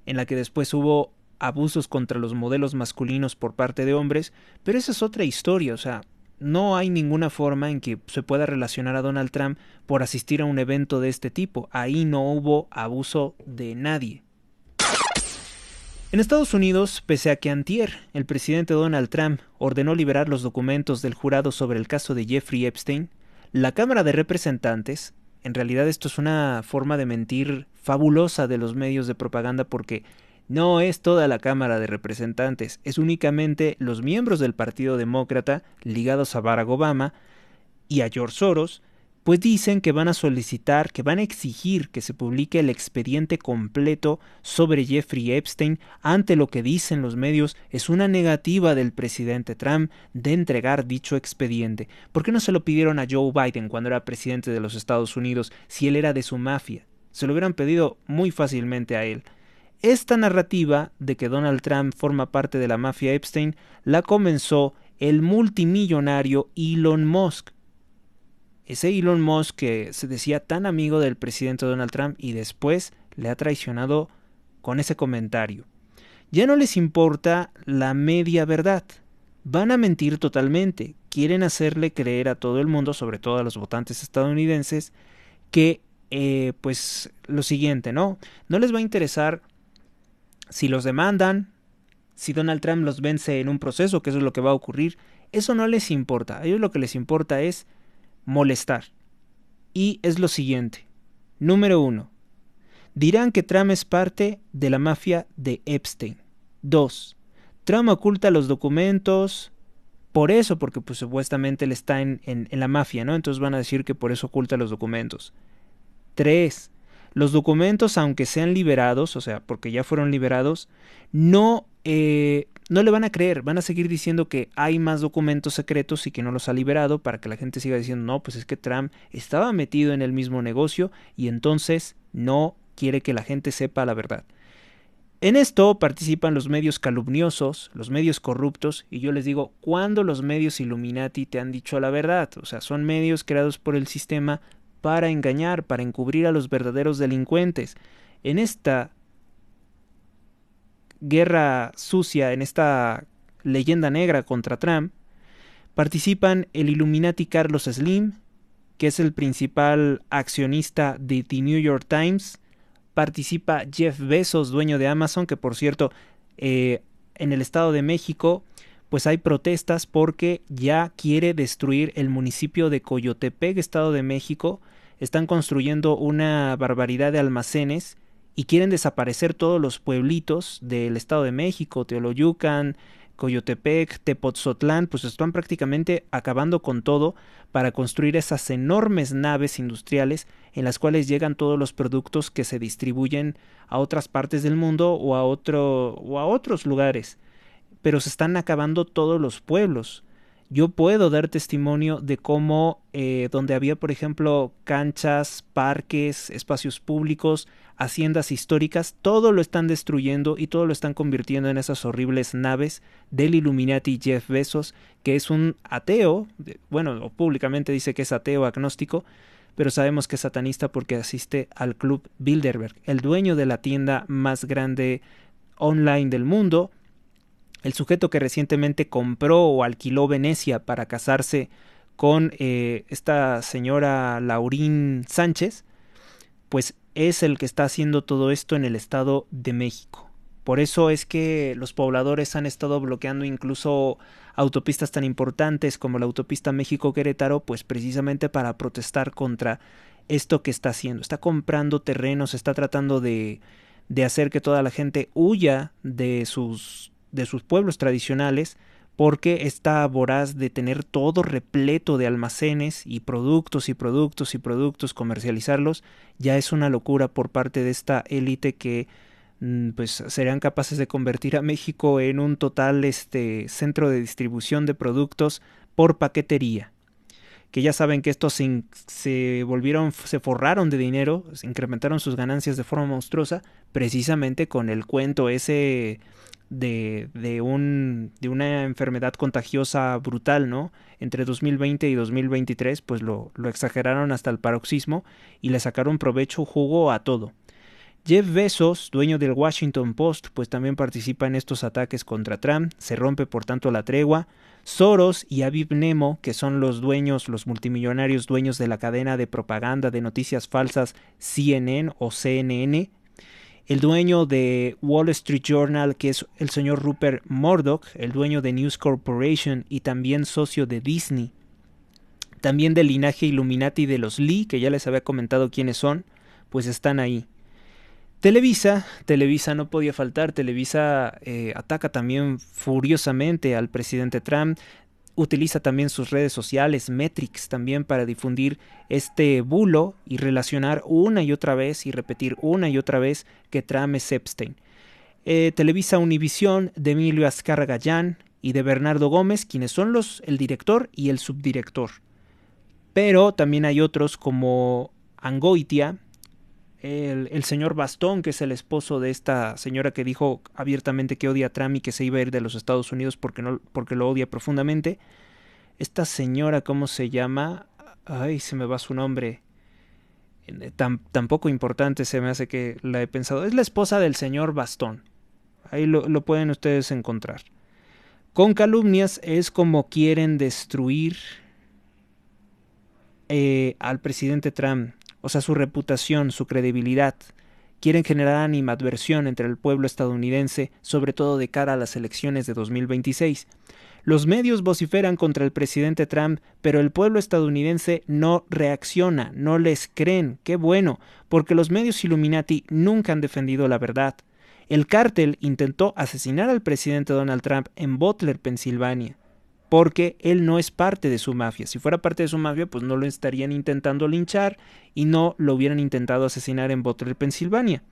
en la que después hubo abusos contra los modelos masculinos por parte de hombres, pero esa es otra historia, o sea, no hay ninguna forma en que se pueda relacionar a Donald Trump por asistir a un evento de este tipo. Ahí no hubo abuso de nadie. En Estados Unidos, pese a que antier el presidente Donald Trump ordenó liberar los documentos del jurado sobre el caso de Jeffrey Epstein, la Cámara de Representantes, en realidad esto es una forma de mentir fabulosa de los medios de propaganda porque no es toda la Cámara de Representantes, es únicamente los miembros del Partido Demócrata ligados a Barack Obama y a George Soros, pues dicen que van a solicitar, que van a exigir que se publique el expediente completo sobre Jeffrey Epstein ante lo que dicen los medios es una negativa del presidente Trump de entregar dicho expediente. ¿Por qué no se lo pidieron a Joe Biden cuando era presidente de los Estados Unidos si él era de su mafia? Se lo hubieran pedido muy fácilmente a él. Esta narrativa de que Donald Trump forma parte de la mafia Epstein la comenzó el multimillonario Elon Musk. Ese Elon Musk que se decía tan amigo del presidente Donald Trump y después le ha traicionado con ese comentario. Ya no les importa la media verdad. Van a mentir totalmente. Quieren hacerle creer a todo el mundo, sobre todo a los votantes estadounidenses, que pues lo siguiente, ¿no? No les va a interesar si los demandan, si Donald Trump los vence en un proceso, que eso es lo que va a ocurrir. Eso no les importa. A ellos lo que les importa es molestar. Y es lo siguiente. Número 1. Dirán que Trump es parte de la mafia de Epstein. 2. Trump oculta los documentos por eso, porque pues supuestamente él está en la mafia, ¿no? Entonces van a decir que por eso oculta los documentos. 3. Los documentos, aunque sean liberados, o sea, porque ya fueron liberados, no le van a creer, van a seguir diciendo que hay más documentos secretos y que no los ha liberado para que la gente siga diciendo, no, pues es que Trump estaba metido en el mismo negocio y entonces no quiere que la gente sepa la verdad. En esto participan los medios calumniosos, los medios corruptos, y yo les digo, ¿cuándo los medios Illuminati te han dicho la verdad? O sea, son medios creados por el sistema para engañar, para encubrir a los verdaderos delincuentes. En esta guerra sucia, en esta leyenda negra contra Trump, participan el Illuminati Carlos Slim, que es el principal accionista de The New York Times, participa Jeff Bezos, dueño de Amazon, que por cierto, en el Estado de México, pues hay protestas porque ya quiere destruir el municipio de Coyotepec, Estado de México. Están construyendo una barbaridad de almacenes y quieren desaparecer todos los pueblitos del Estado de México, Teoloyucan, Coyotepec, Tepoztlán, pues están prácticamente acabando con todo para construir esas enormes naves industriales en las cuales llegan todos los productos que se distribuyen a otras partes del mundo o a otros lugares. Pero se están acabando todos los pueblos. Yo puedo dar testimonio de cómo donde había, por ejemplo, canchas, parques, espacios públicos, haciendas históricas, todo lo están destruyendo y todo lo están convirtiendo en esas horribles naves del Illuminati Jeff Bezos, que es un ateo, bueno, públicamente dice que es ateo agnóstico, pero sabemos que es satanista porque asiste al Club Bilderberg, el dueño de la tienda más grande online del mundo, el sujeto que recientemente compró o alquiló Venecia para casarse con esta señora Laurín Sánchez, pues es el que está haciendo todo esto en el Estado de México. Por eso es que los pobladores han estado bloqueando incluso autopistas tan importantes como la autopista México-Querétaro, pues precisamente para protestar contra esto que está haciendo. Está comprando terrenos, está tratando de hacer que toda la gente huya de sus pueblos tradicionales, porque está voraz de tener todo repleto de almacenes y productos, comercializarlos, ya es una locura por parte de esta élite que pues serían capaces de convertir a México en un total centro de distribución de productos por paquetería. Que ya saben que estos se forraron de dinero, se incrementaron sus ganancias de forma monstruosa, precisamente con el cuento ese de una enfermedad contagiosa brutal, ¿no? Entre 2020 y 2023, pues lo exageraron hasta el paroxismo y le sacaron provecho, jugo a todo. Jeff Bezos, dueño del Washington Post, pues también participa en estos ataques contra Trump, se rompe por tanto la tregua. Soros y Aviv Nemo, que son los multimillonarios dueños de la cadena de propaganda de noticias falsas CNN o CNN, el dueño de Wall Street Journal, que es el señor Rupert Murdoch, el dueño de News Corporation y también socio de Disney, también del linaje Illuminati de los Lee, que ya les había comentado quiénes son, pues están ahí. Televisa no podía faltar. Televisa ataca también furiosamente al presidente Trump. Utiliza también sus redes sociales, Metrix, también para difundir este bulo y relacionar una y otra vez y repetir una y otra vez que Trump es Epstein. Televisa Univisión, de Emilio Azcárraga Gallán y de Bernardo Gómez, quienes son el director y el subdirector. Pero también hay otros como Angoitia, el señor Bastón, que es el esposo de esta señora que dijo abiertamente que odia a Trump y que se iba a ir de los Estados Unidos porque lo odia profundamente. Esta señora, ¿cómo se llama? Ay, se me va su nombre. Tan poco importante se me hace que la he pensado. Es la esposa del señor Bastón. Ahí lo pueden ustedes encontrar. Con calumnias es como quieren destruir al presidente Trump. O sea, su reputación, su credibilidad. Quieren generar animadversión entre el pueblo estadounidense, sobre todo de cara a las elecciones de 2026. Los medios vociferan contra el presidente Trump, pero el pueblo estadounidense no reacciona, no les creen. ¡Qué bueno! Porque los medios Illuminati nunca han defendido la verdad. El cártel intentó asesinar al presidente Donald Trump en Butler, Pensilvania, porque él no es parte de su mafia. Si fuera parte de su mafia, pues no lo estarían intentando linchar y no lo hubieran intentado asesinar en Butler, Pensilvania.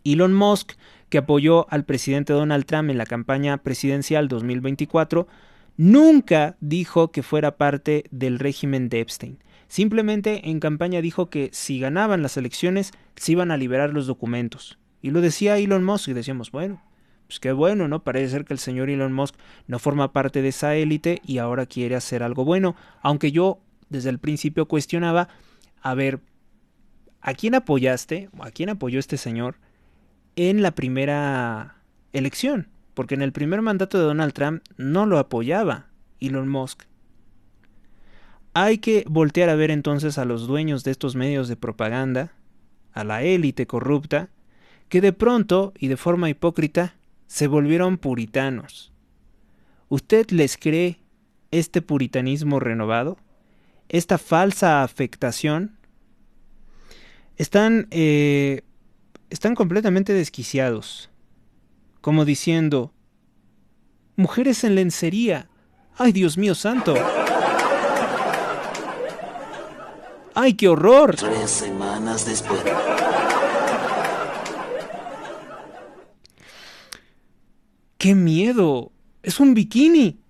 Elon Musk, que apoyó al presidente Donald Trump en la campaña presidencial 2024, nunca dijo que fuera parte del régimen de Epstein. Simplemente en campaña dijo que si ganaban las elecciones se iban a liberar los documentos. Y lo decía Elon Musk y decíamos, bueno, pues qué bueno, ¿no? Parece ser que el señor Elon Musk no forma parte de esa élite y ahora quiere hacer algo bueno. Aunque yo desde el principio cuestionaba, a ver, ¿a quién apoyaste? ¿A quién apoyó este señor en la primera elección? Porque en el primer mandato de Donald Trump no lo apoyaba Elon Musk. Hay que voltear a ver entonces a los dueños de estos medios de propaganda, a la élite corrupta, que de pronto y de forma hipócrita se volvieron puritanos. ¿Usted les cree este puritanismo renovado? ¿Esta falsa afectación? Están completamente desquiciados, como diciendo, mujeres en lencería, ¡ay, Dios mío santo! ¡Ay, qué horror! 3 semanas después. ¡Qué miedo! ¡Es un bikini!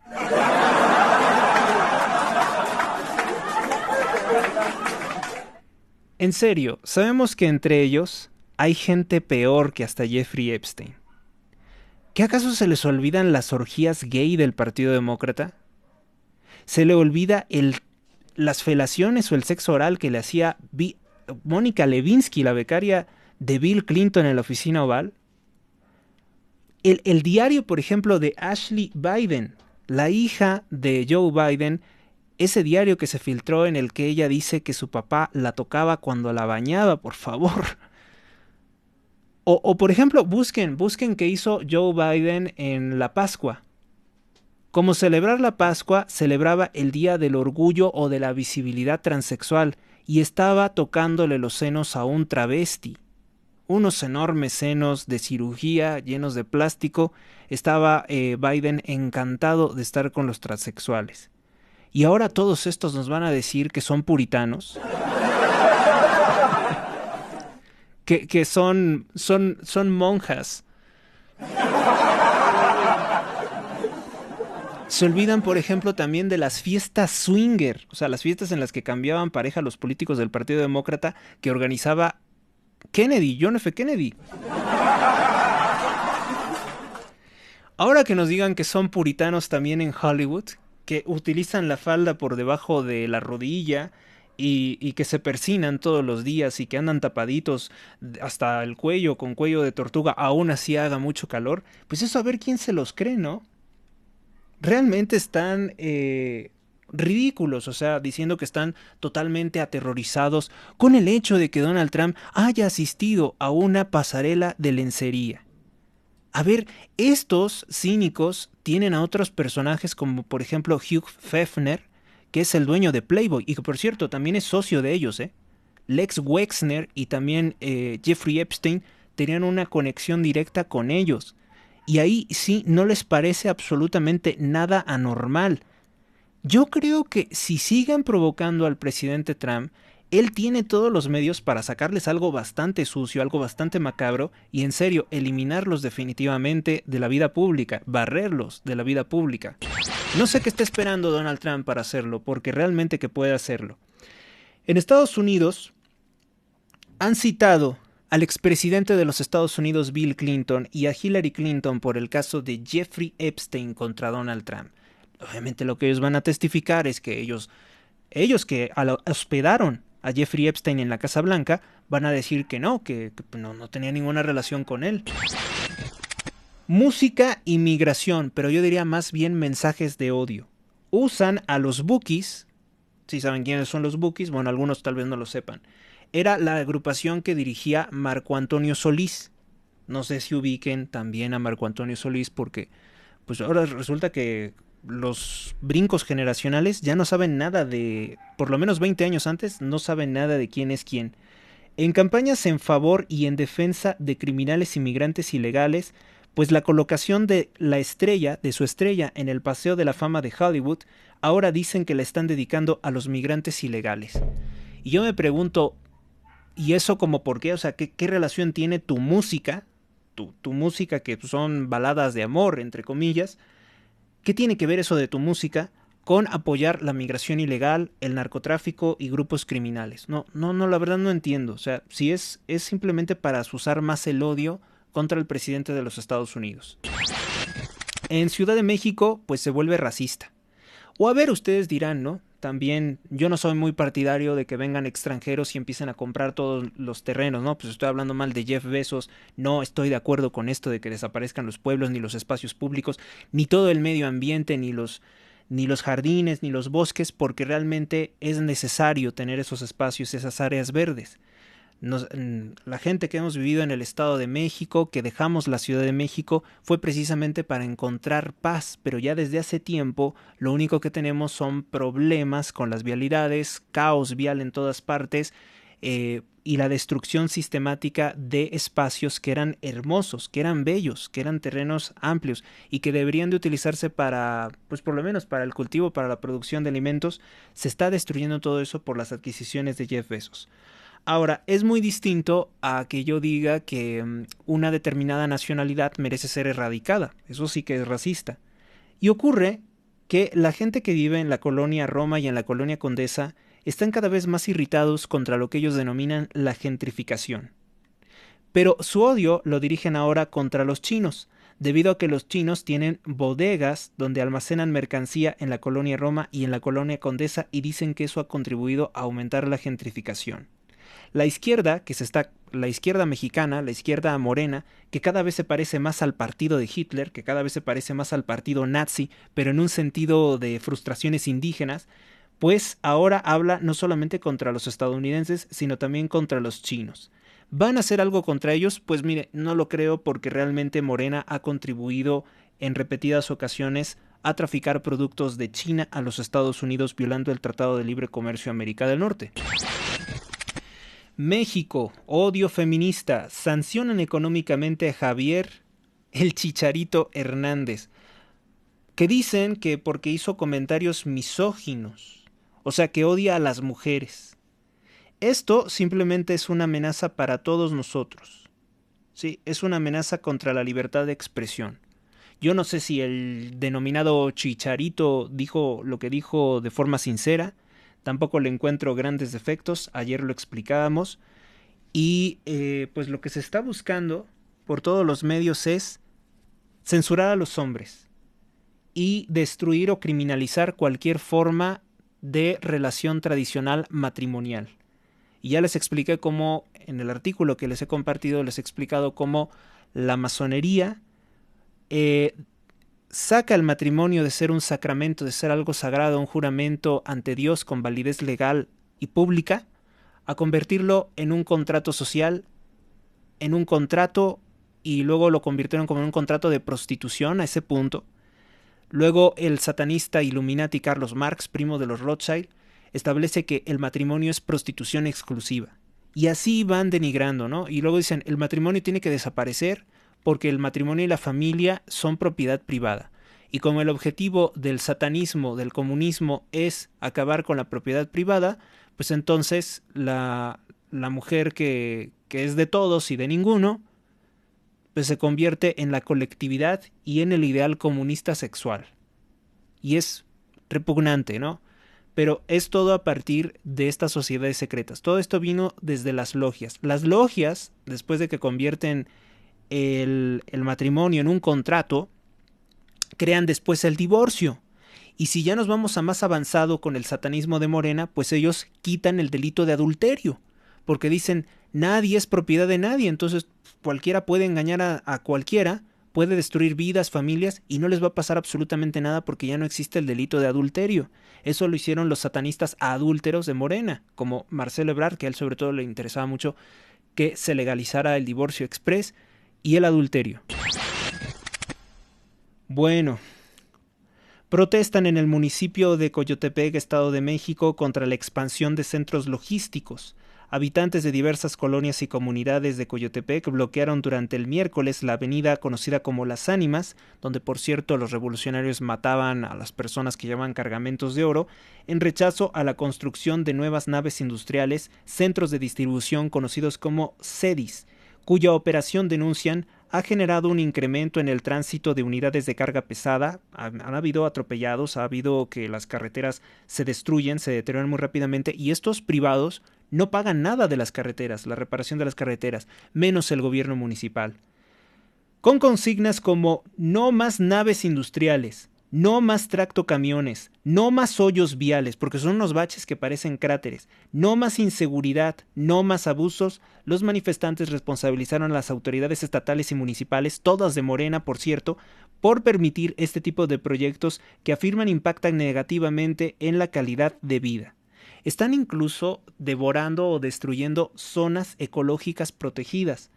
En serio, sabemos que entre ellos hay gente peor que hasta Jeffrey Epstein. ¿Qué acaso se les olvidan las orgías gay del Partido Demócrata? ¿Se le olvida las felaciones o el sexo oral que le hacía Mónica Lewinsky, la becaria de Bill Clinton en la oficina oval? El diario, por ejemplo, de Ashley Biden, la hija de Joe Biden, ese diario que se filtró en el que ella dice que su papá la tocaba cuando la bañaba, por favor. O por ejemplo, busquen qué hizo Joe Biden en la Pascua. Como celebrar la Pascua, celebraba el Día del Orgullo o de la Visibilidad Transexual y estaba tocándole los senos a un travesti. Unos enormes senos de cirugía llenos de plástico. Estaba Biden encantado de estar con los transexuales. Y ahora todos estos nos van a decir que son puritanos. que son monjas. Se olvidan, por ejemplo, también de las fiestas swinger, o sea, las fiestas en las que cambiaban pareja los políticos del Partido Demócrata que organizaba John F. Kennedy. Ahora que nos digan que son puritanos también en Hollywood, que utilizan la falda por debajo de la rodilla y que se persinan todos los días y que andan tapaditos hasta el cuello con cuello de tortuga, aún así haga mucho calor, pues eso a ver quién se los cree, ¿no? Realmente están ridículos, o sea, diciendo que están totalmente aterrorizados con el hecho de que Donald Trump haya asistido a una pasarela de lencería. A ver, estos cínicos tienen a otros personajes como por ejemplo Hugh Hefner, que es el dueño de Playboy y que por cierto también es socio de ellos, ¿eh? Lex Wexner y también Jeffrey Epstein tenían una conexión directa con ellos. Y ahí sí no les parece absolutamente nada anormal. Yo creo que si siguen provocando al presidente Trump, él tiene todos los medios para sacarles algo bastante sucio, algo bastante macabro, y en serio, eliminarlos definitivamente de la vida pública, barrerlos de la vida pública. No sé qué está esperando Donald Trump para hacerlo, porque realmente que puede hacerlo. En Estados Unidos han citado al expresidente de los Estados Unidos Bill Clinton y a Hillary Clinton por el caso de Jeffrey Epstein contra Donald Trump. Obviamente lo que ellos van a testificar es que ellos que hospedaron a Jeffrey Epstein en la Casa Blanca van a decir que no tenía ninguna relación con él. Música y migración, pero yo diría más bien mensajes de odio. Usan a los Bookies, si saben quiénes son los Bookies, bueno, algunos tal vez no lo sepan. Era la agrupación que dirigía Marco Antonio Solís. No sé si ubiquen también a Marco Antonio Solís porque pues ahora resulta que los brincos generacionales ya no saben nada de, por lo menos 20 años antes, no saben nada de quién es quién. En campañas en favor y en defensa de criminales inmigrantes ilegales, pues la colocación de la estrella, de su estrella en el Paseo de la Fama de Hollywood, ahora dicen que la están dedicando a los migrantes ilegales. Y yo me pregunto, ¿y eso como por qué? O sea, ¿qué relación tiene tu música, tu música que son baladas de amor, entre comillas? ¿Qué tiene que ver eso de tu música con apoyar la migración ilegal, el narcotráfico y grupos criminales? No, la verdad no entiendo. O sea, si es simplemente para azuzar más el odio contra el presidente de los Estados Unidos. En Ciudad de México, pues se vuelve racista. O a ver, ustedes dirán, ¿no? También yo no soy muy partidario de que vengan extranjeros y empiecen a comprar todos los terrenos, ¿no? Pues estoy hablando mal de Jeff Bezos, no estoy de acuerdo con esto de que desaparezcan los pueblos, ni los espacios públicos, ni todo el medio ambiente, ni los jardines, ni los bosques, porque realmente es necesario tener esos espacios, esas áreas verdes. La gente que hemos vivido en el Estado de México, que dejamos la Ciudad de México, fue precisamente para encontrar paz, pero ya desde hace tiempo lo único que tenemos son problemas con las vialidades, caos vial en todas partes y la destrucción sistemática de espacios que eran hermosos, que eran bellos, que eran terrenos amplios y que deberían de utilizarse para, pues por lo menos para el cultivo, para la producción de alimentos. Se está destruyendo todo eso por las adquisiciones de Jeff Bezos. Ahora, es muy distinto a que yo diga que una determinada nacionalidad merece ser erradicada. Eso sí que es racista. Y ocurre que la gente que vive en la colonia Roma y en la colonia Condesa están cada vez más irritados contra lo que ellos denominan la gentrificación. Pero su odio lo dirigen ahora contra los chinos, debido a que los chinos tienen bodegas donde almacenan mercancía en la colonia Roma y en la colonia Condesa y dicen que eso ha contribuido a aumentar la gentrificación. La izquierda, la izquierda mexicana, la izquierda morena, que cada vez se parece más al partido de Hitler, que cada vez se parece más al partido nazi, pero en un sentido de frustraciones indígenas, pues ahora habla no solamente contra los estadounidenses, sino también contra los chinos. ¿Van a hacer algo contra ellos? Pues mire, no lo creo porque realmente Morena ha contribuido en repetidas ocasiones a traficar productos de China a los Estados Unidos violando el Tratado de Libre Comercio América del Norte. México, odio feminista, sancionan económicamente a Javier el Chicharito Hernández, que dicen que porque hizo comentarios misóginos, o sea que odia a las mujeres. Esto simplemente es una amenaza para todos nosotros. Sí, es una amenaza contra la libertad de expresión. Yo no sé si el denominado Chicharito dijo lo que dijo de forma sincera. Tampoco le encuentro grandes defectos, ayer lo explicábamos. Y pues lo que se está buscando por todos los medios es censurar a los hombres y destruir o criminalizar cualquier forma de relación tradicional matrimonial. Y ya les expliqué cómo, en el artículo que les he compartido, les he explicado cómo la masonería saca el matrimonio de ser un sacramento, de ser algo sagrado, un juramento ante Dios con validez legal y pública, a convertirlo en un contrato social, en un contrato, y luego lo convirtieron como en un contrato de prostitución a ese punto. Luego el satanista Illuminati Carlos Marx, primo de los Rothschild, establece que el matrimonio es prostitución exclusiva. Y así van denigrando, ¿no? Y luego dicen, el matrimonio tiene que desaparecer porque el matrimonio y la familia son propiedad privada. Y como el objetivo del satanismo, del comunismo, es acabar con la propiedad privada, pues entonces la mujer que es de todos y de ninguno, pues se convierte en la colectividad y en el ideal comunista sexual. Y es repugnante, ¿no? Pero es todo a partir de estas sociedades secretas. Todo esto vino desde las logias. Las logias, después de que convierten el matrimonio en un contrato, crean después el divorcio. Y si ya nos vamos a más avanzado con el satanismo de Morena, pues ellos quitan el delito de adulterio. Porque dicen, nadie es propiedad de nadie, entonces cualquiera puede engañar a cualquiera, puede destruir vidas, familias, y no les va a pasar absolutamente nada porque ya no existe el delito de adulterio. Eso lo hicieron los satanistas adúlteros de Morena, como Marcelo Ebrard, que a él sobre todo le interesaba mucho que se legalizara el divorcio exprés y el adulterio. Bueno, protestan en el municipio de Coyotepec, Estado de México, contra la expansión de centros logísticos. Habitantes de diversas colonias y comunidades de Coyotepec bloquearon durante el miércoles la avenida conocida como Las Ánimas, donde por cierto los revolucionarios mataban a las personas que llevaban cargamentos de oro, en rechazo a la construcción de nuevas naves industriales, centros de distribución conocidos como CEDIS, cuya operación, denuncian, ha generado un incremento en el tránsito de unidades de carga pesada. Han habido atropellados, ha habido que las carreteras se destruyen, se deterioran muy rápidamente, y estos privados no pagan nada de las carreteras, la reparación de las carreteras, menos el gobierno municipal. Con consignas como no más naves industriales, no más tractocamiones, no más hoyos viales, porque son unos baches que parecen cráteres, no más inseguridad, no más abusos, los manifestantes responsabilizaron a las autoridades estatales y municipales, todas de Morena, por cierto, por permitir este tipo de proyectos que afirman impactan negativamente en la calidad de vida. Están incluso devorando o destruyendo zonas ecológicas protegidas.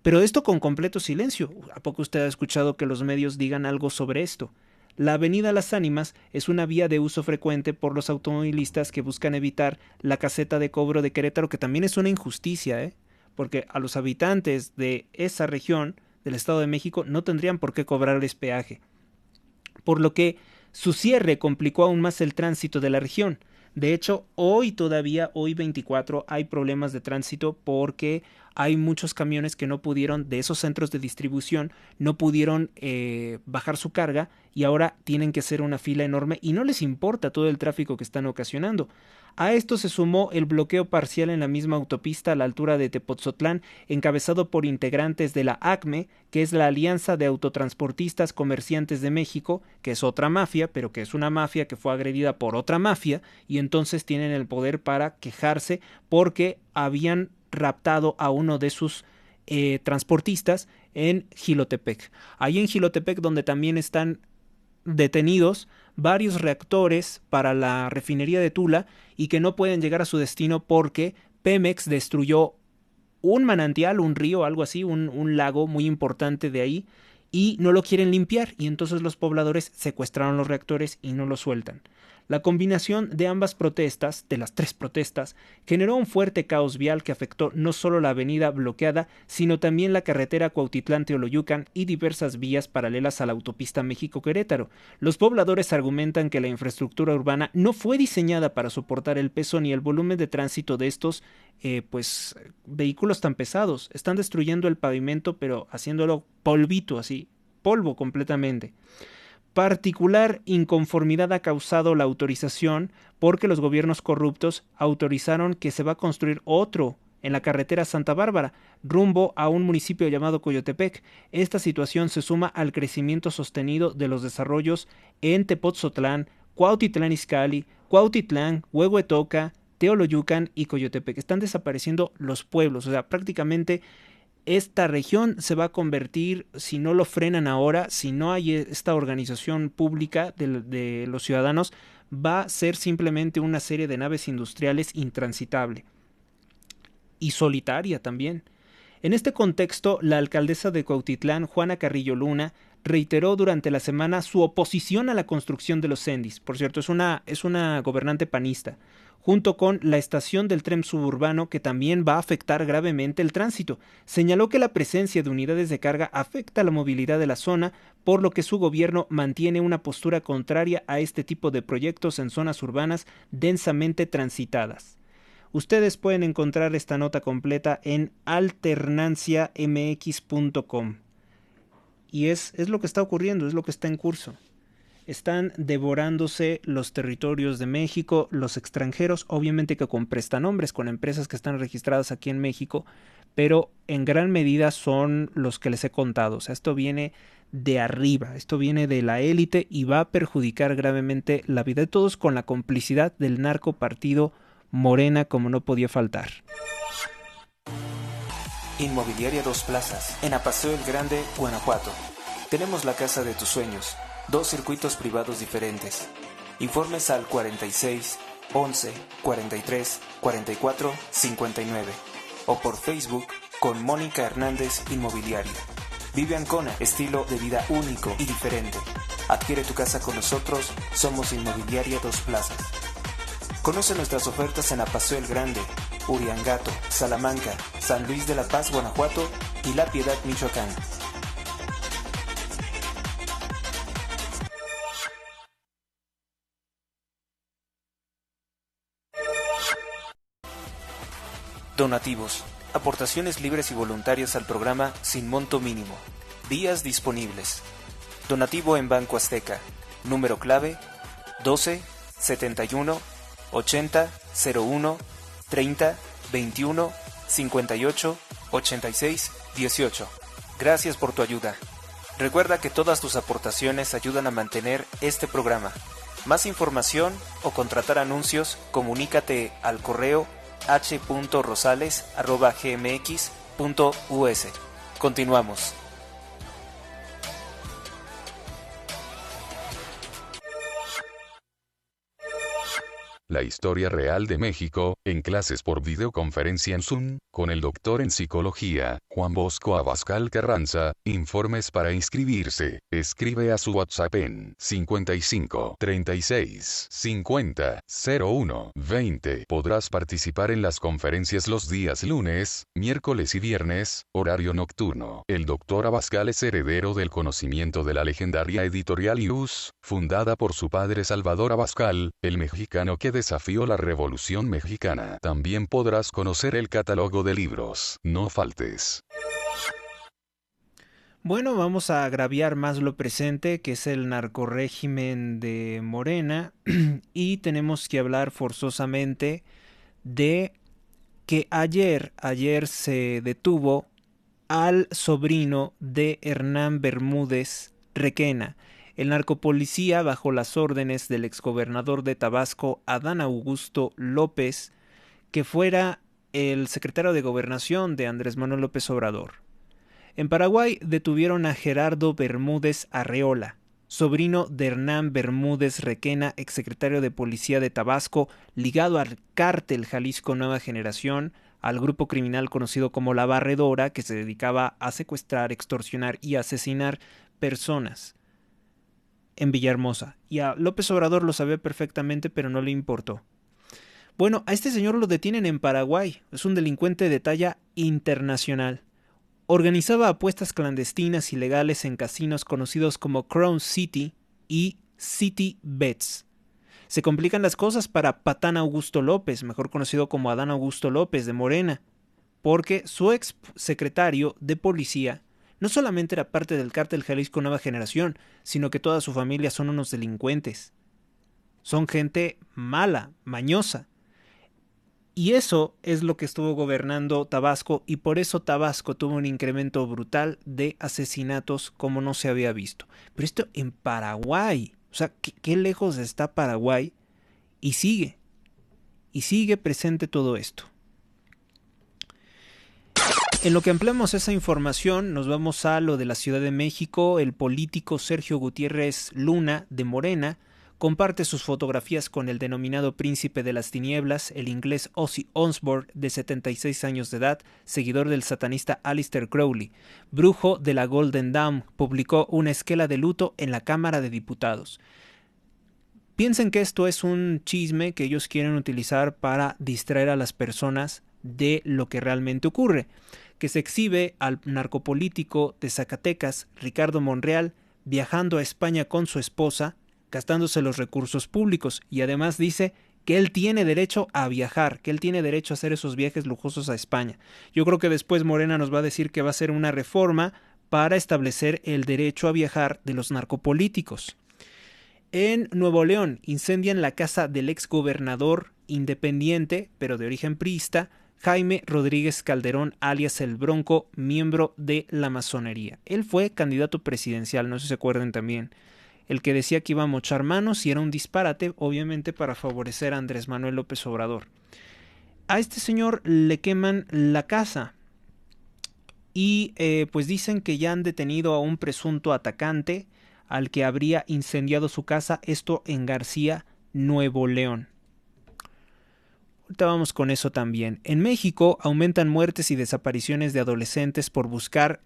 Pero esto con completo silencio. ¿A poco usted ha escuchado que los medios digan algo sobre esto? La avenida Las Ánimas es una vía de uso frecuente por los automovilistas que buscan evitar la caseta de cobro de Querétaro, que también es una injusticia, porque a los habitantes de esa región del Estado de México no tendrían por qué cobrarles peaje. Por lo que su cierre complicó aún más el tránsito de la región. De hecho, hoy 24, hay problemas de tránsito porque hay muchos camiones que no pudieron, de esos centros de distribución, no pudieron bajar su carga y ahora tienen que hacer una fila enorme y no les importa todo el tráfico que están ocasionando. A esto se sumó el bloqueo parcial en la misma autopista a la altura de Tepotzotlán, encabezado por integrantes de la ACME, que es la Alianza de Autotransportistas Comerciantes de México, que es otra mafia, pero que es una mafia que fue agredida por otra mafia, y entonces tienen el poder para quejarse porque habían raptado a uno de sus transportistas en Jilotepec. Ahí en Jilotepec, donde también están detenidos varios reactores para la refinería de Tula y que no pueden llegar a su destino porque Pemex destruyó un manantial, un río, algo así, un lago muy importante de ahí, y no lo quieren limpiar, y entonces los pobladores secuestraron los reactores y no los sueltan. La combinación de ambas protestas, de las tres protestas, generó un fuerte caos vial que afectó no solo la avenida bloqueada, sino también la carretera Cuautitlán-Teoloyucan y diversas vías paralelas a la autopista México-Querétaro. Los pobladores argumentan que la infraestructura urbana no fue diseñada para soportar el peso ni el volumen de tránsito de estos vehículos tan pesados. Están destruyendo el pavimento, pero haciéndolo polvito, así, polvo completamente. Particular inconformidad ha causado la autorización porque los gobiernos corruptos autorizaron que se va a construir otro en la carretera Santa Bárbara, rumbo a un municipio llamado Coyotepec. Esta situación se suma al crecimiento sostenido de los desarrollos en Tepotzotlán, Cuautitlán Izcalli, Cuautitlán, Huehuetoca, Teoloyucan y Coyotepec. Están desapareciendo los pueblos, o sea, prácticamente esta región se va a convertir, si no lo frenan ahora, si no hay esta organización pública de los ciudadanos, va a ser simplemente una serie de naves industriales intransitable y solitaria también. En este contexto, la alcaldesa de Cuautitlán, Juana Carrillo Luna, reiteró durante la semana su oposición a la construcción de los Cendis. Por cierto, es una gobernante panista, junto con la estación del tren suburbano que también va a afectar gravemente el tránsito. Señaló que la presencia de unidades de carga afecta la movilidad de la zona, por lo que su gobierno mantiene una postura contraria a este tipo de proyectos en zonas urbanas densamente transitadas. Ustedes pueden encontrar esta nota completa en alternanciamx.com. Y es lo que está ocurriendo, es lo que está en curso. Están devorándose los territorios de México, los extranjeros, obviamente que con prestanombres, con empresas que están registradas aquí en México, pero en gran medida son los que les he contado. O sea, esto viene de arriba, esto viene de la élite y va a perjudicar gravemente la vida de todos con la complicidad del narco partido Morena, como no podía faltar. Inmobiliaria Dos Plazas, en Apaseo el Grande, Guanajuato. Tenemos la casa de tus sueños, 2 circuitos privados diferentes. Informes al 46 11 43 44 59 o por Facebook con Mónica Hernández Inmobiliaria. Vive Ancona, estilo de vida único y diferente. Adquiere tu casa con nosotros, somos Inmobiliaria Dos Plazas. Conoce nuestras ofertas en Apaseo el Grande, Uriangato, Salamanca, San Luis de la Paz, Guanajuato y La Piedad, Michoacán. Donativos. Aportaciones libres y voluntarias al programa sin monto mínimo. Días disponibles. Donativo en Banco Azteca. Número clave 12 71 80 01 30 21 58 86 18. Gracias por tu ayuda. Recuerda que todas tus aportaciones ayudan a mantener este programa. Más información o contratar anuncios, comunícate al correo h.rosales@gmx.us. Continuamos. La historia real de México, en clases por videoconferencia en Zoom, con el doctor en psicología, Juan Bosco Abascal Carranza. Informes para inscribirse. Escribe a su WhatsApp en 55 36 50 01 20. Podrás participar en las conferencias los días lunes, miércoles y viernes, horario nocturno. El doctor Abascal es heredero del conocimiento de la legendaria editorial IUS, fundada por su padre Salvador Abascal, el mexicano que desafió la Revolución Mexicana. También podrás conocer el catálogo de libros. No faltes. Bueno, vamos a agraviar más lo presente, que es el narcorrégimen de Morena, y tenemos que hablar forzosamente de que ayer se detuvo al sobrino de Hernán Bermúdez Requena, el narcopolicía bajo las órdenes del exgobernador de Tabasco, Adán Augusto López, que fuera el secretario de Gobernación de Andrés Manuel López Obrador. En Paraguay detuvieron a Gerardo Bermúdez Arreola, sobrino de Hernán Bermúdez Requena, exsecretario de Policía de Tabasco, ligado al cártel Jalisco Nueva Generación, al grupo criminal conocido como La Barredora, que se dedicaba a secuestrar, extorsionar y asesinar personas en Villahermosa. Y a López Obrador lo sabía perfectamente, pero no le importó. Bueno, a este señor lo detienen en Paraguay. Es un delincuente de talla internacional. Organizaba apuestas clandestinas ilegales en casinos conocidos como Crown City y City Bets. Se complican las cosas para Patán Augusto López, mejor conocido como Adán Augusto López de Morena, porque su ex secretario de policía no solamente era parte del cártel Jalisco Nueva Generación, sino que toda su familia son unos delincuentes. Son gente mala, mañosa. Y eso es lo que estuvo gobernando Tabasco, y por eso Tabasco tuvo un incremento brutal de asesinatos como no se había visto. Pero esto en Paraguay, o sea, ¿qué lejos está Paraguay? Y sigue presente todo esto. En lo que ampliamos esa información, nos vamos a lo de la Ciudad de México. El político Sergio Gutiérrez Luna, de Morena, comparte sus fotografías con el denominado príncipe de las tinieblas, el inglés Ozzy Osbourne, de 76 años de edad, seguidor del satanista Aleister Crowley. Brujo de la Golden Dawn publicó una esquela de luto en la Cámara de Diputados. Piensen que esto es un chisme que ellos quieren utilizar para distraer a las personas de lo que realmente ocurre, que se exhibe al narcopolítico de Zacatecas, Ricardo Monreal, viajando a España con su esposa, gastándose los recursos públicos, y además dice que él tiene derecho a viajar, que él tiene derecho a hacer esos viajes lujosos a España. Yo creo que después Morena nos va a decir que va a hacer una reforma para establecer el derecho a viajar de los narcopolíticos. En Nuevo León incendian la casa del exgobernador independiente, pero de origen priista, Jaime Rodríguez Calderón, alias El Bronco, miembro de la masonería. Él fue candidato presidencial, no sé si se acuerdan también. El que decía que iba a mochar manos y era un disparate, obviamente para favorecer a Andrés Manuel López Obrador. A este señor le queman la casa y pues dicen que ya han detenido a un presunto atacante al que habría incendiado su casa, esto en García, Nuevo León. Ahorita vamos con eso también. En México aumentan muertes y desapariciones de adolescentes por buscar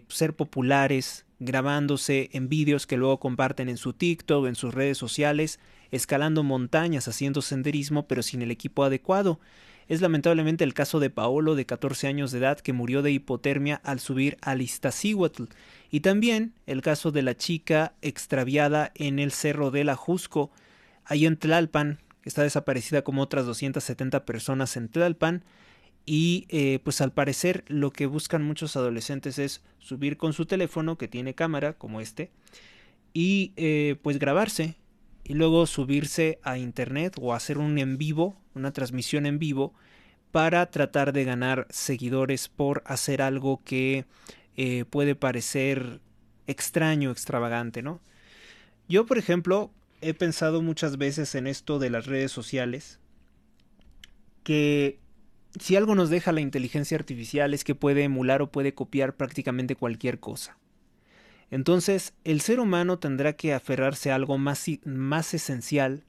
ser populares, grabándose en vídeos que luego comparten en su TikTok o en sus redes sociales, escalando montañas, haciendo senderismo, pero sin el equipo adecuado. Es lamentablemente el caso de Paolo, de 14 años de edad, que murió de hipotermia al subir al Iztaccíhuatl. Y también el caso de la chica extraviada en el Cerro del Ajusco, ahí en Tlalpan, que está desaparecida como otras 270 personas en Tlalpan. Y pues al parecer lo que buscan muchos adolescentes es subir con su teléfono, que tiene cámara como este, y pues grabarse y luego subirse a internet o hacer un en vivo, una transmisión en vivo, para tratar de ganar seguidores por hacer algo que puede parecer extraño, extravagante, ¿no? Yo, por ejemplo, he pensado muchas veces en esto de las redes sociales, que si algo nos deja la inteligencia artificial es que puede emular o puede copiar prácticamente cualquier cosa. Entonces, el ser humano tendrá que aferrarse a algo más esencial,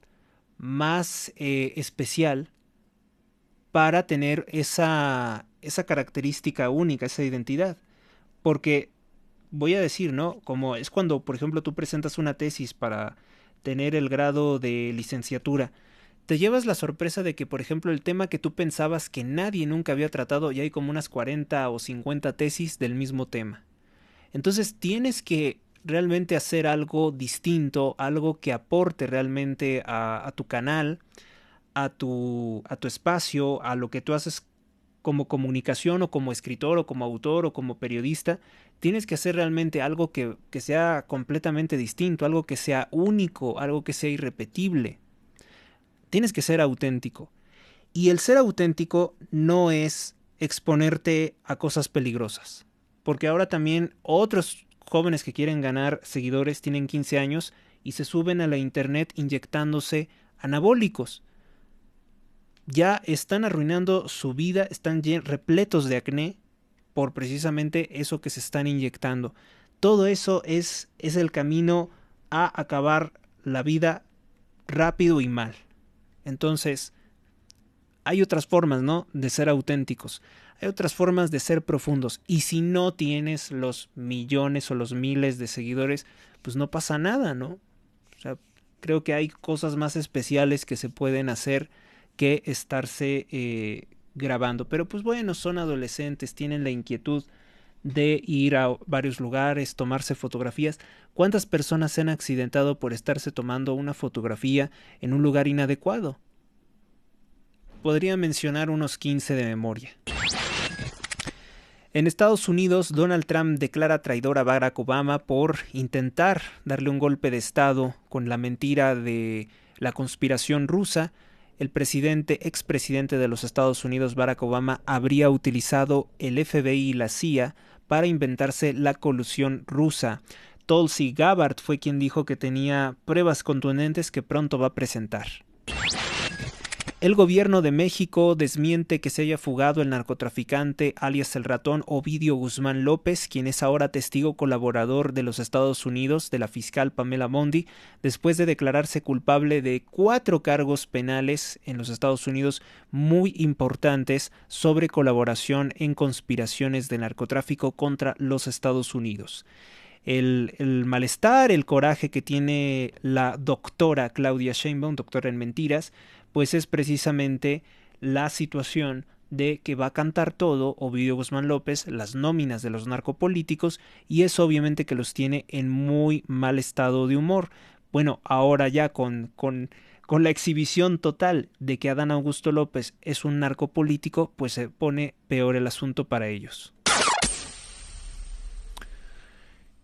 más especial, para tener esa característica única, esa identidad. Porque, voy a decir, ¿no? Como es cuando, por ejemplo, tú presentas una tesis para tener el grado de licenciatura. Te llevas la sorpresa de que, por ejemplo, el tema que tú pensabas que nadie nunca había tratado, ya hay como unas 40 o 50 tesis del mismo tema. Entonces tienes que realmente hacer algo distinto, algo que aporte realmente a tu canal, a tu espacio, a lo que tú haces como comunicación o como escritor o como autor o como periodista. Tienes que hacer realmente algo que sea completamente distinto, algo que sea único, algo que sea irrepetible. Tienes que ser auténtico. Y el ser auténtico no es exponerte a cosas peligrosas. Porque ahora también otros jóvenes que quieren ganar seguidores tienen 15 años y se suben a la internet inyectándose anabólicos. Ya están arruinando su vida, están repletos de acné por precisamente eso que se están inyectando. Todo eso es el camino a acabar la vida rápido y mal. Entonces, hay otras formas, ¿no?, de ser auténticos. Hay otras formas de ser profundos. Y si no tienes los millones o los miles de seguidores, pues no pasa nada, ¿no? O sea, creo que hay cosas más especiales que se pueden hacer que estarse grabando. Pero pues bueno, son adolescentes, tienen la inquietud de ir a varios lugares, tomarse fotografías. ¿Cuántas personas se han accidentado por estarse tomando una fotografía en un lugar inadecuado? Podría mencionar unos 15 de memoria. En Estados Unidos, Donald Trump declara traidor a Barack Obama por intentar darle un golpe de estado con la mentira de la conspiración rusa. El expresidente de los Estados Unidos, Barack Obama, habría utilizado el FBI y la CIA para inventarse la colusión rusa. Tulsi Gabbard fue quien dijo que tenía pruebas contundentes que pronto va a presentar. El gobierno de México desmiente que se haya fugado el narcotraficante alias el ratón Ovidio Guzmán López, quien es ahora testigo colaborador de los Estados Unidos de la fiscal Pamela Bondi, después de declararse culpable de 4 cargos penales en los Estados Unidos muy importantes sobre colaboración en conspiraciones de narcotráfico contra los Estados Unidos. El malestar, el coraje que tiene la doctora Claudia Sheinbaum, doctora en mentiras, pues es precisamente la situación de que va a cantar todo Ovidio Guzmán López, las nóminas de los narcopolíticos, y eso obviamente que los tiene en muy mal estado de humor. Bueno, ahora ya con la exhibición total de que Adán Augusto López es un narcopolítico, pues se pone peor el asunto para ellos.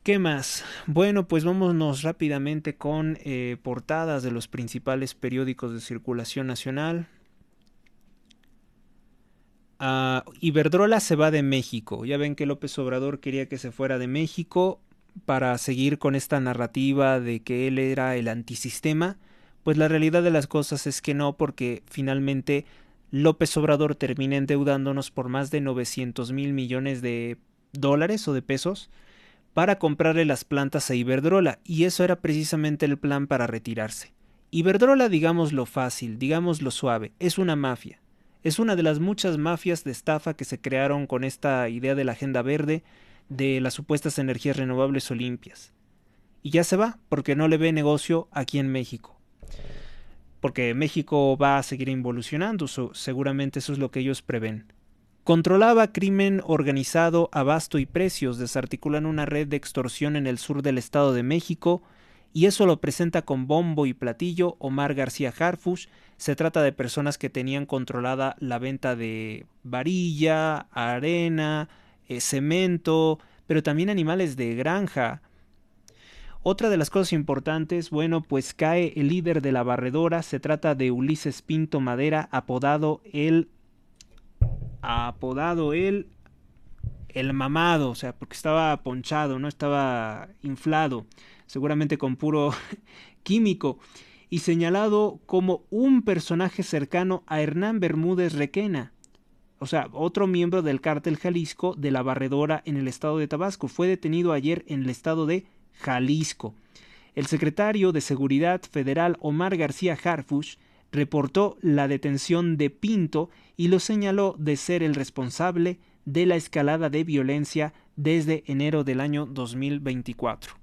¿Qué más? Bueno, pues vámonos rápidamente con portadas de los principales periódicos de circulación nacional. Iberdrola se va de México. Ya ven que López Obrador quería que se fuera de México para seguir con esta narrativa de que él era el antisistema. Pues la realidad de las cosas es que no, porque finalmente López Obrador termina endeudándonos por más de 900,000 millones de dólares o de pesos para comprarle las plantas a Iberdrola, y eso era precisamente el plan para retirarse. Iberdrola, digámoslo fácil, digámoslo suave, es una mafia. Es una de las muchas mafias de estafa que se crearon con esta idea de la agenda verde, de las supuestas energías renovables o limpias. Y ya se va, porque no le ve negocio aquí en México. Porque México va a seguir involucionando, seguramente eso es lo que ellos prevén. Controlaba crimen organizado a basto y precios, desarticulan una red de extorsión en el sur del Estado de México, y eso lo presenta con bombo y platillo Omar García Harfuch. Se trata de personas que tenían controlada la venta de varilla, arena, cemento, pero también animales de granja. Otra de las cosas importantes, bueno, pues cae el líder de la barredora, se trata de Ulises Pinto Madera, apodado el mamado, o sea, porque estaba ponchado, no estaba inflado, seguramente con puro químico, y señalado como un personaje cercano a Hernán Bermúdez Requena, o sea, otro miembro del cártel Jalisco de la Barredora en el estado de Tabasco. Fue detenido ayer en el estado de Jalisco. El secretario de Seguridad Federal Omar García Harfuch reportó la detención de Pinto y lo señaló de ser el responsable de la escalada de violencia desde enero del año 2024.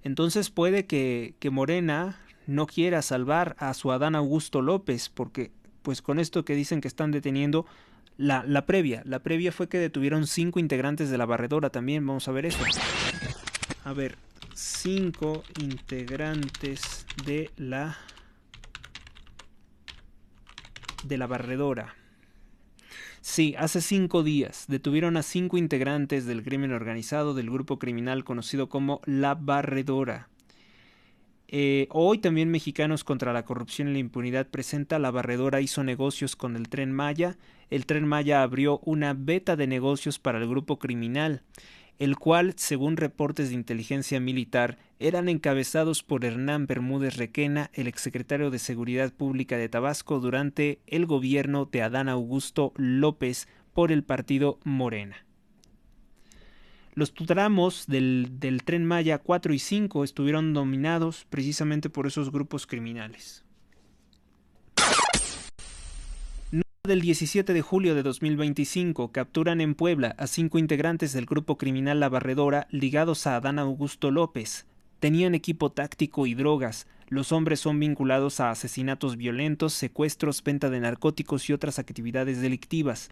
Entonces puede que Morena no quiera salvar a su Adán Augusto López, porque pues con esto que dicen que están deteniendo, la previa fue que detuvieron 5 integrantes de la barredora también. Vamos a ver eso. A ver, 5 integrantes de la barredora. Sí, hace 5 días detuvieron a 5 integrantes del crimen organizado del grupo criminal conocido como La Barredora. Hoy también Mexicanos contra la Corrupción y la Impunidad presenta: La Barredora hizo negocios con el Tren Maya. El Tren Maya abrió una beta de negocios para el grupo criminal, el cual, según reportes de inteligencia militar, eran encabezados por Hernán Bermúdez Requena, el exsecretario de Seguridad Pública de Tabasco durante el gobierno de Adán Augusto López por el partido Morena. Los tramos del Tren Maya 4 y 5 estuvieron dominados precisamente por esos grupos criminales. Del 17 de julio de 2025, capturan en Puebla a 5 integrantes del grupo criminal La Barredora ligados a Adán Augusto López. Tenían equipo táctico y drogas. Los hombres son vinculados a asesinatos violentos, secuestros, venta de narcóticos y otras actividades delictivas.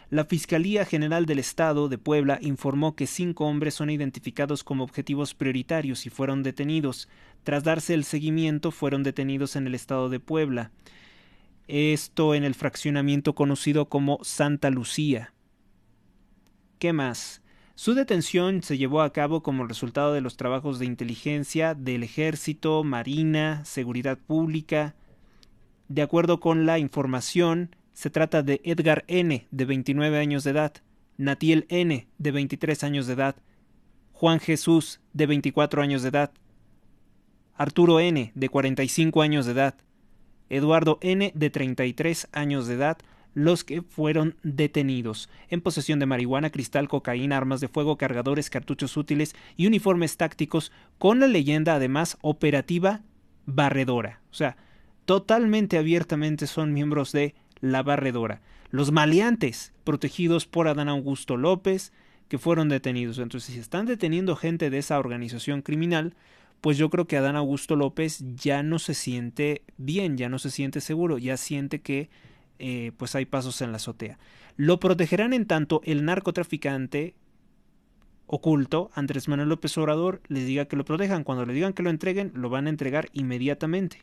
La Fiscalía General del Estado de Puebla informó que 5 hombres son identificados como objetivos prioritarios y fueron detenidos. Tras darse el seguimiento, fueron detenidos en el estado de Puebla. Esto en el fraccionamiento conocido como Santa Lucía. ¿Qué más? Su detención se llevó a cabo como resultado de los trabajos de inteligencia del Ejército, Marina, Seguridad Pública. De acuerdo con la información, se trata de Edgar N., de 29 años de edad, Natiel N., de 23 años de edad, Juan Jesús, de 24 años de edad, Arturo N., de 45 años de edad, Eduardo N., de 33 años de edad, los que fueron detenidos en posesión de marihuana, cristal, cocaína, armas de fuego, cargadores, cartuchos útiles y uniformes tácticos, con la leyenda además Operativa Barredora. O sea, totalmente abiertamente son miembros de la Barredora. Los maleantes, protegidos por Adán Augusto López, que fueron detenidos. Entonces, si están deteniendo gente de esa organización criminal, pues yo creo que Adán Augusto López ya no se siente bien, ya no se siente seguro, ya siente que pues hay pasos en la azotea. Lo protegerán en tanto el narcotraficante oculto, Andrés Manuel López Obrador, les diga que lo protejan. Cuando le digan que lo entreguen, lo van a entregar inmediatamente.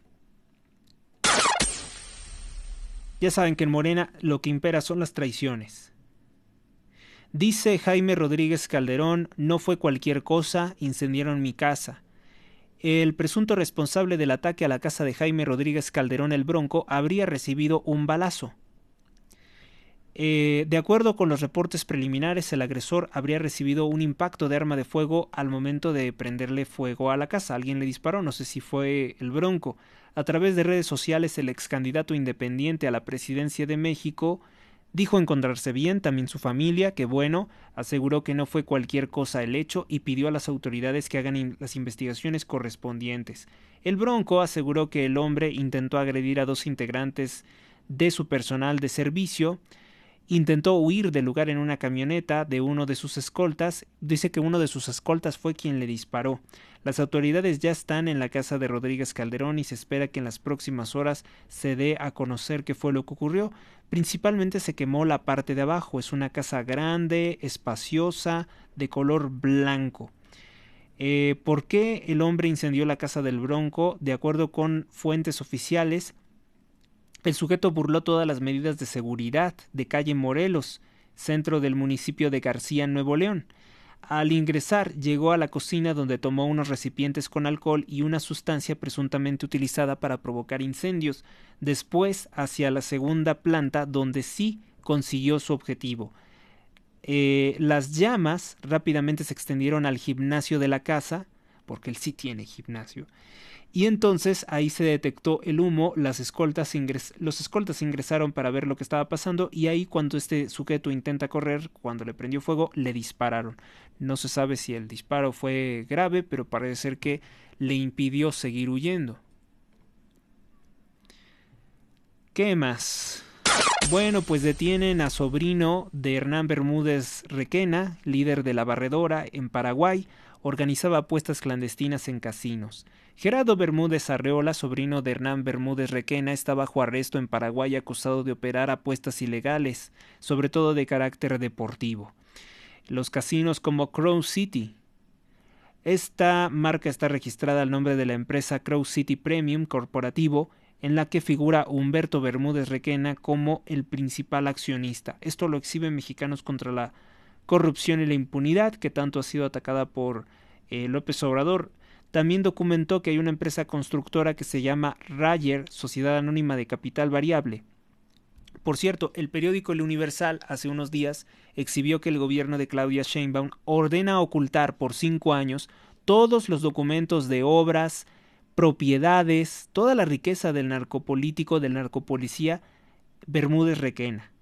Ya saben que en Morena lo que impera son las traiciones. Dice Jaime Rodríguez Calderón, no fue cualquier cosa, incendiaron mi casa. El presunto responsable del ataque a la casa de Jaime Rodríguez Calderón el Bronco habría recibido un balazo. De acuerdo con los reportes preliminares, el agresor habría recibido un impacto de arma de fuego al momento de prenderle fuego a la casa. Alguien le disparó, no sé si fue el Bronco. A través de redes sociales, el ex candidato independiente a la presidencia de México dijo encontrarse bien, también su familia, que bueno, aseguró que no fue cualquier cosa el hecho y pidió a las autoridades que hagan las investigaciones correspondientes. El Bronco aseguró que el hombre intentó agredir a 2 integrantes de su personal de servicio, intentó huir del lugar en una camioneta de uno de sus escoltas. Dice que uno de sus escoltas fue quien le disparó. Las autoridades ya están en la casa de Rodríguez Calderón y se espera que en las próximas horas se dé a conocer qué fue lo que ocurrió. Principalmente se quemó la parte de abajo. Es una casa grande, espaciosa, de color blanco. ¿Por qué el hombre incendió la casa del Bronco? De acuerdo con fuentes oficiales, el sujeto burló todas las medidas de seguridad de calle Morelos, centro del municipio de García, Nuevo León. Al ingresar, llegó a la cocina donde tomó unos recipientes con alcohol y una sustancia presuntamente utilizada para provocar incendios. Después, hacia la segunda planta, donde sí consiguió su objetivo. Las llamas rápidamente se extendieron al gimnasio de la casa, porque él sí tiene gimnasio. Y entonces ahí se detectó el humo, los escoltas ingresaron para ver lo que estaba pasando y ahí cuando este sujeto intenta correr, cuando le prendió fuego, le dispararon. No se sabe si el disparo fue grave, pero parece ser que le impidió seguir huyendo. ¿Qué más? Bueno, pues detienen a sobrino de Hernán Bermúdez Requena, líder de la Barredora en Paraguay. Organizaba apuestas clandestinas en casinos. Gerardo Bermúdez Arreola, sobrino de Hernán Bermúdez Requena, está bajo arresto en Paraguay acusado de operar apuestas ilegales, sobre todo de carácter deportivo. Los casinos como Crow City. Esta marca está registrada al nombre de la empresa Crow City Premium Corporativo, en la que figura Humberto Bermúdez Requena como el principal accionista. Esto lo exhiben Mexicanos contra la Corrupción y la Impunidad, que tanto ha sido atacada por López Obrador. También documentó que hay una empresa constructora que se llama Rayer, Sociedad Anónima de Capital Variable. Por cierto, el periódico El Universal hace unos días exhibió que el gobierno de Claudia Sheinbaum ordena ocultar por 5 años todos los documentos de obras, propiedades, toda la riqueza del narcopolítico, del narcopolicía Bermúdez Requena.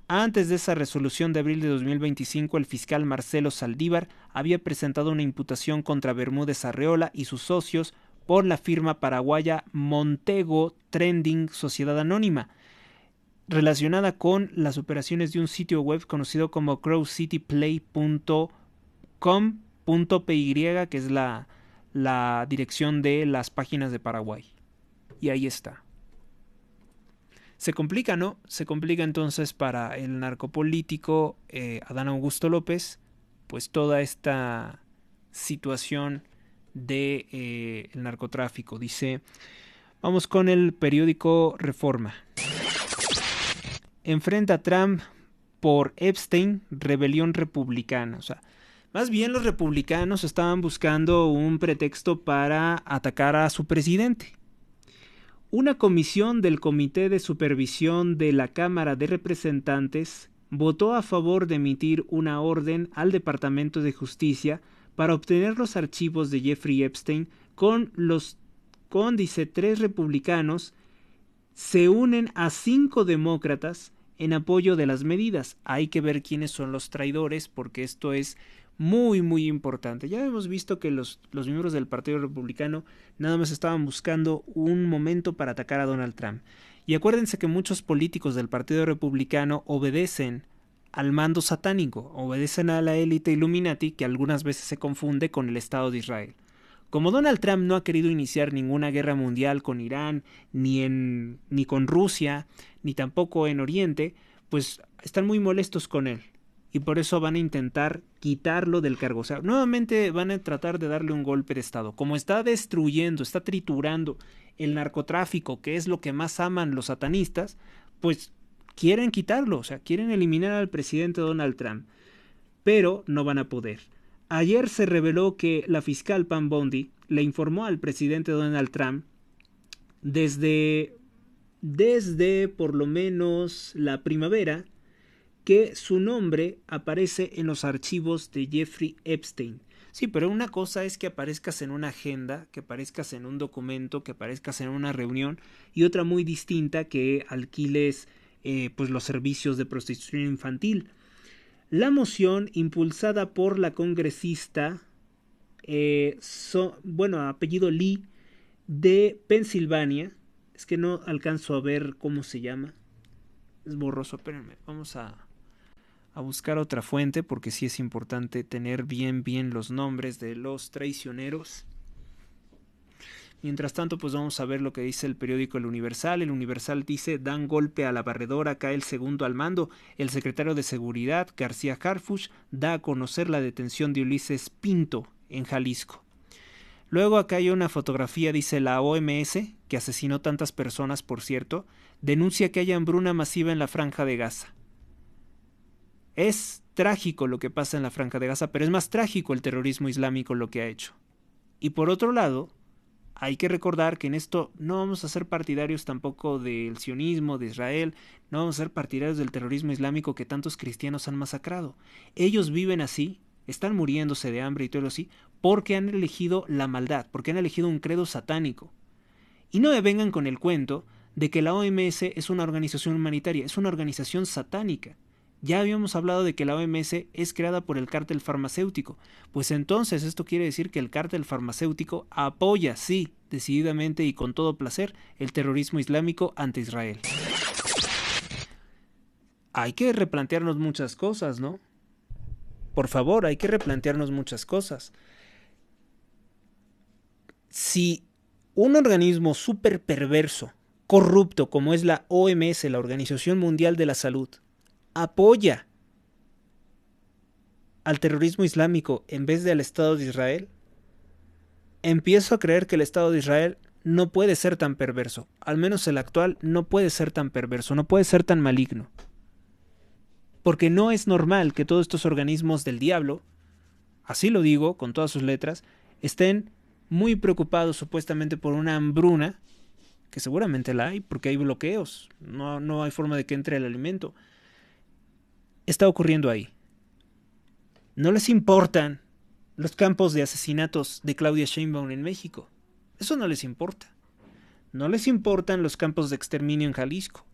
Antes de esa resolución de abril de 2025, el fiscal Marcelo Saldívar había presentado una imputación contra Bermúdez Arreola y sus socios por la firma paraguaya Montego Trending Sociedad Anónima, relacionada con las operaciones de un sitio web conocido como crowcityplay.com.py, que es la dirección de las páginas de Paraguay. Y ahí está. Se complica, ¿no? Se complica entonces para el narcopolítico Adán Augusto López, pues toda esta situación de el narcotráfico. Dice, vamos con el periódico Reforma. Enfrenta a Trump por Epstein, rebelión republicana. O sea, más bien los republicanos estaban buscando un pretexto para atacar a su presidente. Una comisión del Comité de Supervisión de la Cámara de Representantes votó a favor de emitir una orden al Departamento de Justicia para obtener los archivos de Jeffrey Epstein con 3 republicanos se unen a 5 demócratas en apoyo de las medidas. Hay que ver quiénes son los traidores, porque esto es muy muy importante. Ya hemos visto que los miembros del Partido Republicano nada más estaban buscando un momento para atacar a Donald Trump. Y acuérdense que muchos políticos del Partido Republicano obedecen al mando satánico, obedecen a la élite Illuminati, que algunas veces se confunde con el Estado de Israel. Como Donald Trump no ha querido iniciar ninguna guerra mundial con Irán, ni con Rusia, ni tampoco en Oriente, pues están muy molestos con él. Y por eso van a intentar quitarlo del cargo. O sea, nuevamente van a tratar de darle un golpe de Estado. Como está destruyendo, está triturando el narcotráfico, que es lo que más aman los satanistas, pues quieren quitarlo. O sea, quieren eliminar al presidente Donald Trump. Pero no van a poder. Ayer se reveló que la fiscal Pam Bondi le informó al presidente Donald Trump desde por lo menos la primavera que su nombre aparece en los archivos de Jeffrey Epstein. Sí, pero una cosa es que aparezcas en una agenda, que aparezcas en un documento, que aparezcas en una reunión, y otra muy distinta que alquiles pues los servicios de prostitución infantil. La moción, impulsada por la congresista, apellido Lee, de Pensilvania, es que no alcanzo a ver cómo se llama, es borroso, espérenme, vamos a buscar otra fuente, porque sí es importante tener bien los nombres de los traicioneros. Mientras tanto, pues vamos a ver lo que dice el periódico El Universal. El Universal dice: dan golpe a la barredora, cae el segundo al mando. El secretario de Seguridad, García Harfuch, da a conocer la detención de Ulises Pinto en Jalisco. Luego acá hay una fotografía, dice la OMS, que asesinó tantas personas, por cierto, denuncia que hay hambruna masiva en la Franja de Gaza. Es trágico lo que pasa en la Franja de Gaza, pero es más trágico el terrorismo islámico lo que ha hecho. Y por otro lado, hay que recordar que en esto no vamos a ser partidarios tampoco del sionismo, de Israel, no vamos a ser partidarios del terrorismo islámico que tantos cristianos han masacrado. Ellos viven así, están muriéndose de hambre y todo así, porque han elegido la maldad, porque han elegido un credo satánico. Y no me vengan con el cuento de que la OMS es una organización humanitaria, es una organización satánica. Ya habíamos hablado de que la OMS es creada por el cártel farmacéutico. Pues entonces esto quiere decir que el cártel farmacéutico apoya, sí, decididamente y con todo placer, el terrorismo islámico ante Israel. Hay que replantearnos muchas cosas, ¿no? Por favor, hay que replantearnos muchas cosas. Si un organismo súper perverso, corrupto como es la OMS, la Organización Mundial de la Salud, apoya al terrorismo islámico en vez del Estado de Israel, empiezo a creer que el Estado de Israel no puede ser tan perverso. Al menos el actual no puede ser tan perverso, no puede ser tan maligno. Porque no es normal que todos estos organismos del diablo, así lo digo con todas sus letras, estén muy preocupados supuestamente por una hambruna, que seguramente la hay porque hay bloqueos, no hay forma de que entre el alimento. Está ocurriendo ahí. No les importan los campos de asesinatos de Claudia Sheinbaum en México. Eso no les importa. No les importan los campos de exterminio en Jalisco.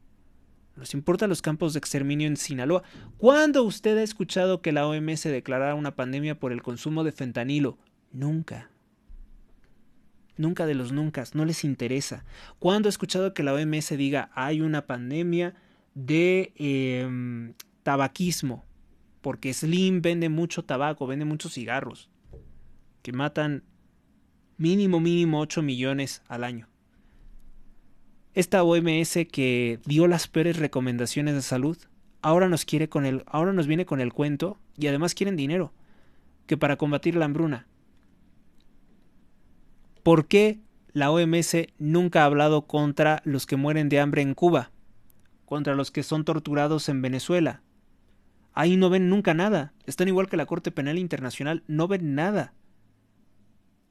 No les importan los campos de exterminio en Sinaloa. ¿Cuándo usted ha escuchado que la OMS declarara una pandemia por el consumo de fentanilo? Nunca. Nunca de los nunca. No les interesa. ¿Cuándo ha escuchado que la OMS diga hay una pandemia de tabaquismo? Porque Slim vende mucho tabaco, vende muchos cigarros que matan mínimo 8 millones al año. Esta OMS que dio las peores recomendaciones de salud, ahora nos viene con el cuento y además quieren dinero, que para combatir la hambruna. ¿Por qué la OMS nunca ha hablado contra los que mueren de hambre en Cuba? Contra los que son torturados en Venezuela. Ahí no ven nunca nada. Están igual que la Corte Penal Internacional, no ven nada.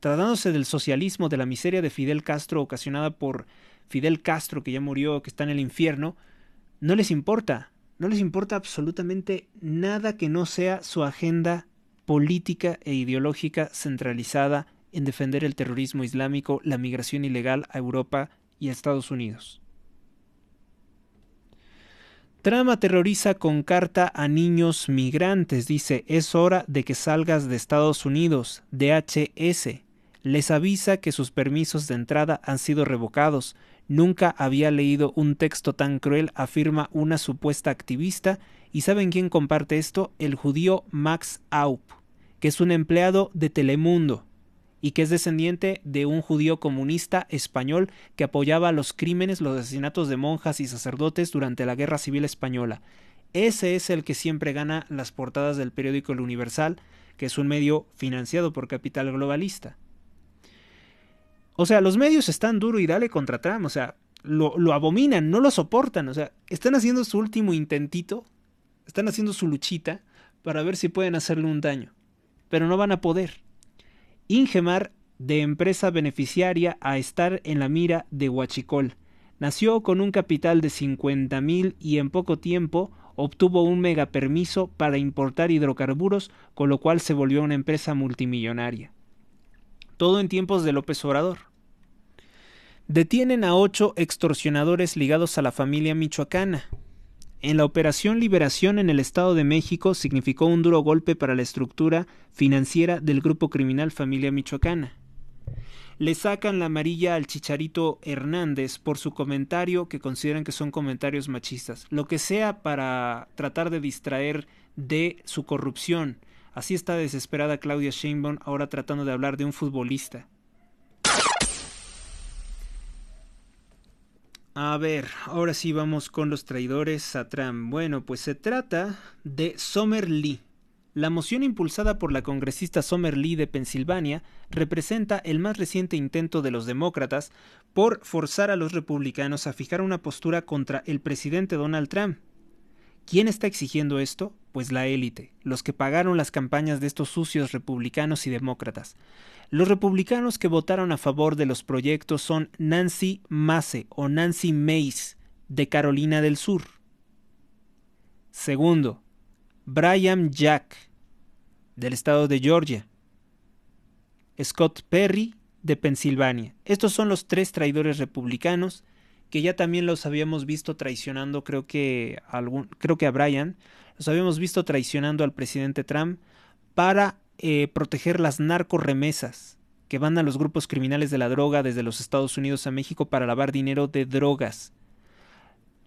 Tratándose del socialismo, de la miseria de Fidel Castro ocasionada por Fidel Castro, que ya murió, que está en el infierno, no les importa. No les importa absolutamente nada que no sea su agenda política e ideológica centralizada en defender el terrorismo islámico, la migración ilegal a Europa y a Estados Unidos. Trump aterroriza con carta a niños migrantes. Dice, es hora de que salgas de Estados Unidos. DHS. Les avisa que sus permisos de entrada han sido revocados. Nunca había leído un texto tan cruel, afirma una supuesta activista. ¿Y saben quién comparte esto? El judío Max Aup, que es un empleado de Telemundo y que es descendiente de un judío comunista español que apoyaba los crímenes, los asesinatos de monjas y sacerdotes durante la Guerra Civil Española. Ese es el que siempre gana las portadas del periódico El Universal, que es un medio financiado por capital globalista. O sea, los medios están duro y dale contra Trump, o sea, lo abominan, no lo soportan, o sea, están haciendo su último intentito, están haciendo su luchita para ver si pueden hacerle un daño, pero no van a poder. Ingemar, de empresa beneficiaria a estar en la mira de Huachicol. Nació con un capital de 50,000 y en poco tiempo obtuvo un megapermiso para importar hidrocarburos, con lo cual se volvió una empresa multimillonaria. Todo en tiempos de López Obrador. Detienen a 8 extorsionadores ligados a la familia michoacana. En la Operación Liberación en el Estado de México significó un duro golpe para la estructura financiera del grupo criminal Familia Michoacana. Le sacan la amarilla al Chicharito Hernández por su comentario que consideran que son comentarios machistas. Lo que sea para tratar de distraer de su corrupción. Así está desesperada Claudia Sheinbaum ahora tratando de hablar de un futbolista. A ver, ahora sí vamos con los traidores a Trump. Bueno, pues se trata de Summer Lee. La moción impulsada por la congresista Summer Lee de Pensilvania representa el más reciente intento de los demócratas por forzar a los republicanos a fijar una postura contra el presidente Donald Trump. ¿Quién está exigiendo esto? Pues la élite, los que pagaron las campañas de estos sucios republicanos y demócratas. Los republicanos que votaron a favor de los proyectos son Nancy Mace o Nancy Mace de Carolina del Sur. Segundo, Brian Jack del estado de Georgia. Scott Perry de Pensilvania. Estos son los 3 traidores republicanos que ya también los habíamos visto traicionando, creo que a Brian, los habíamos visto traicionando al presidente Trump para proteger las narcorremesas que van a los grupos criminales de la droga desde los Estados Unidos a México para lavar dinero de drogas.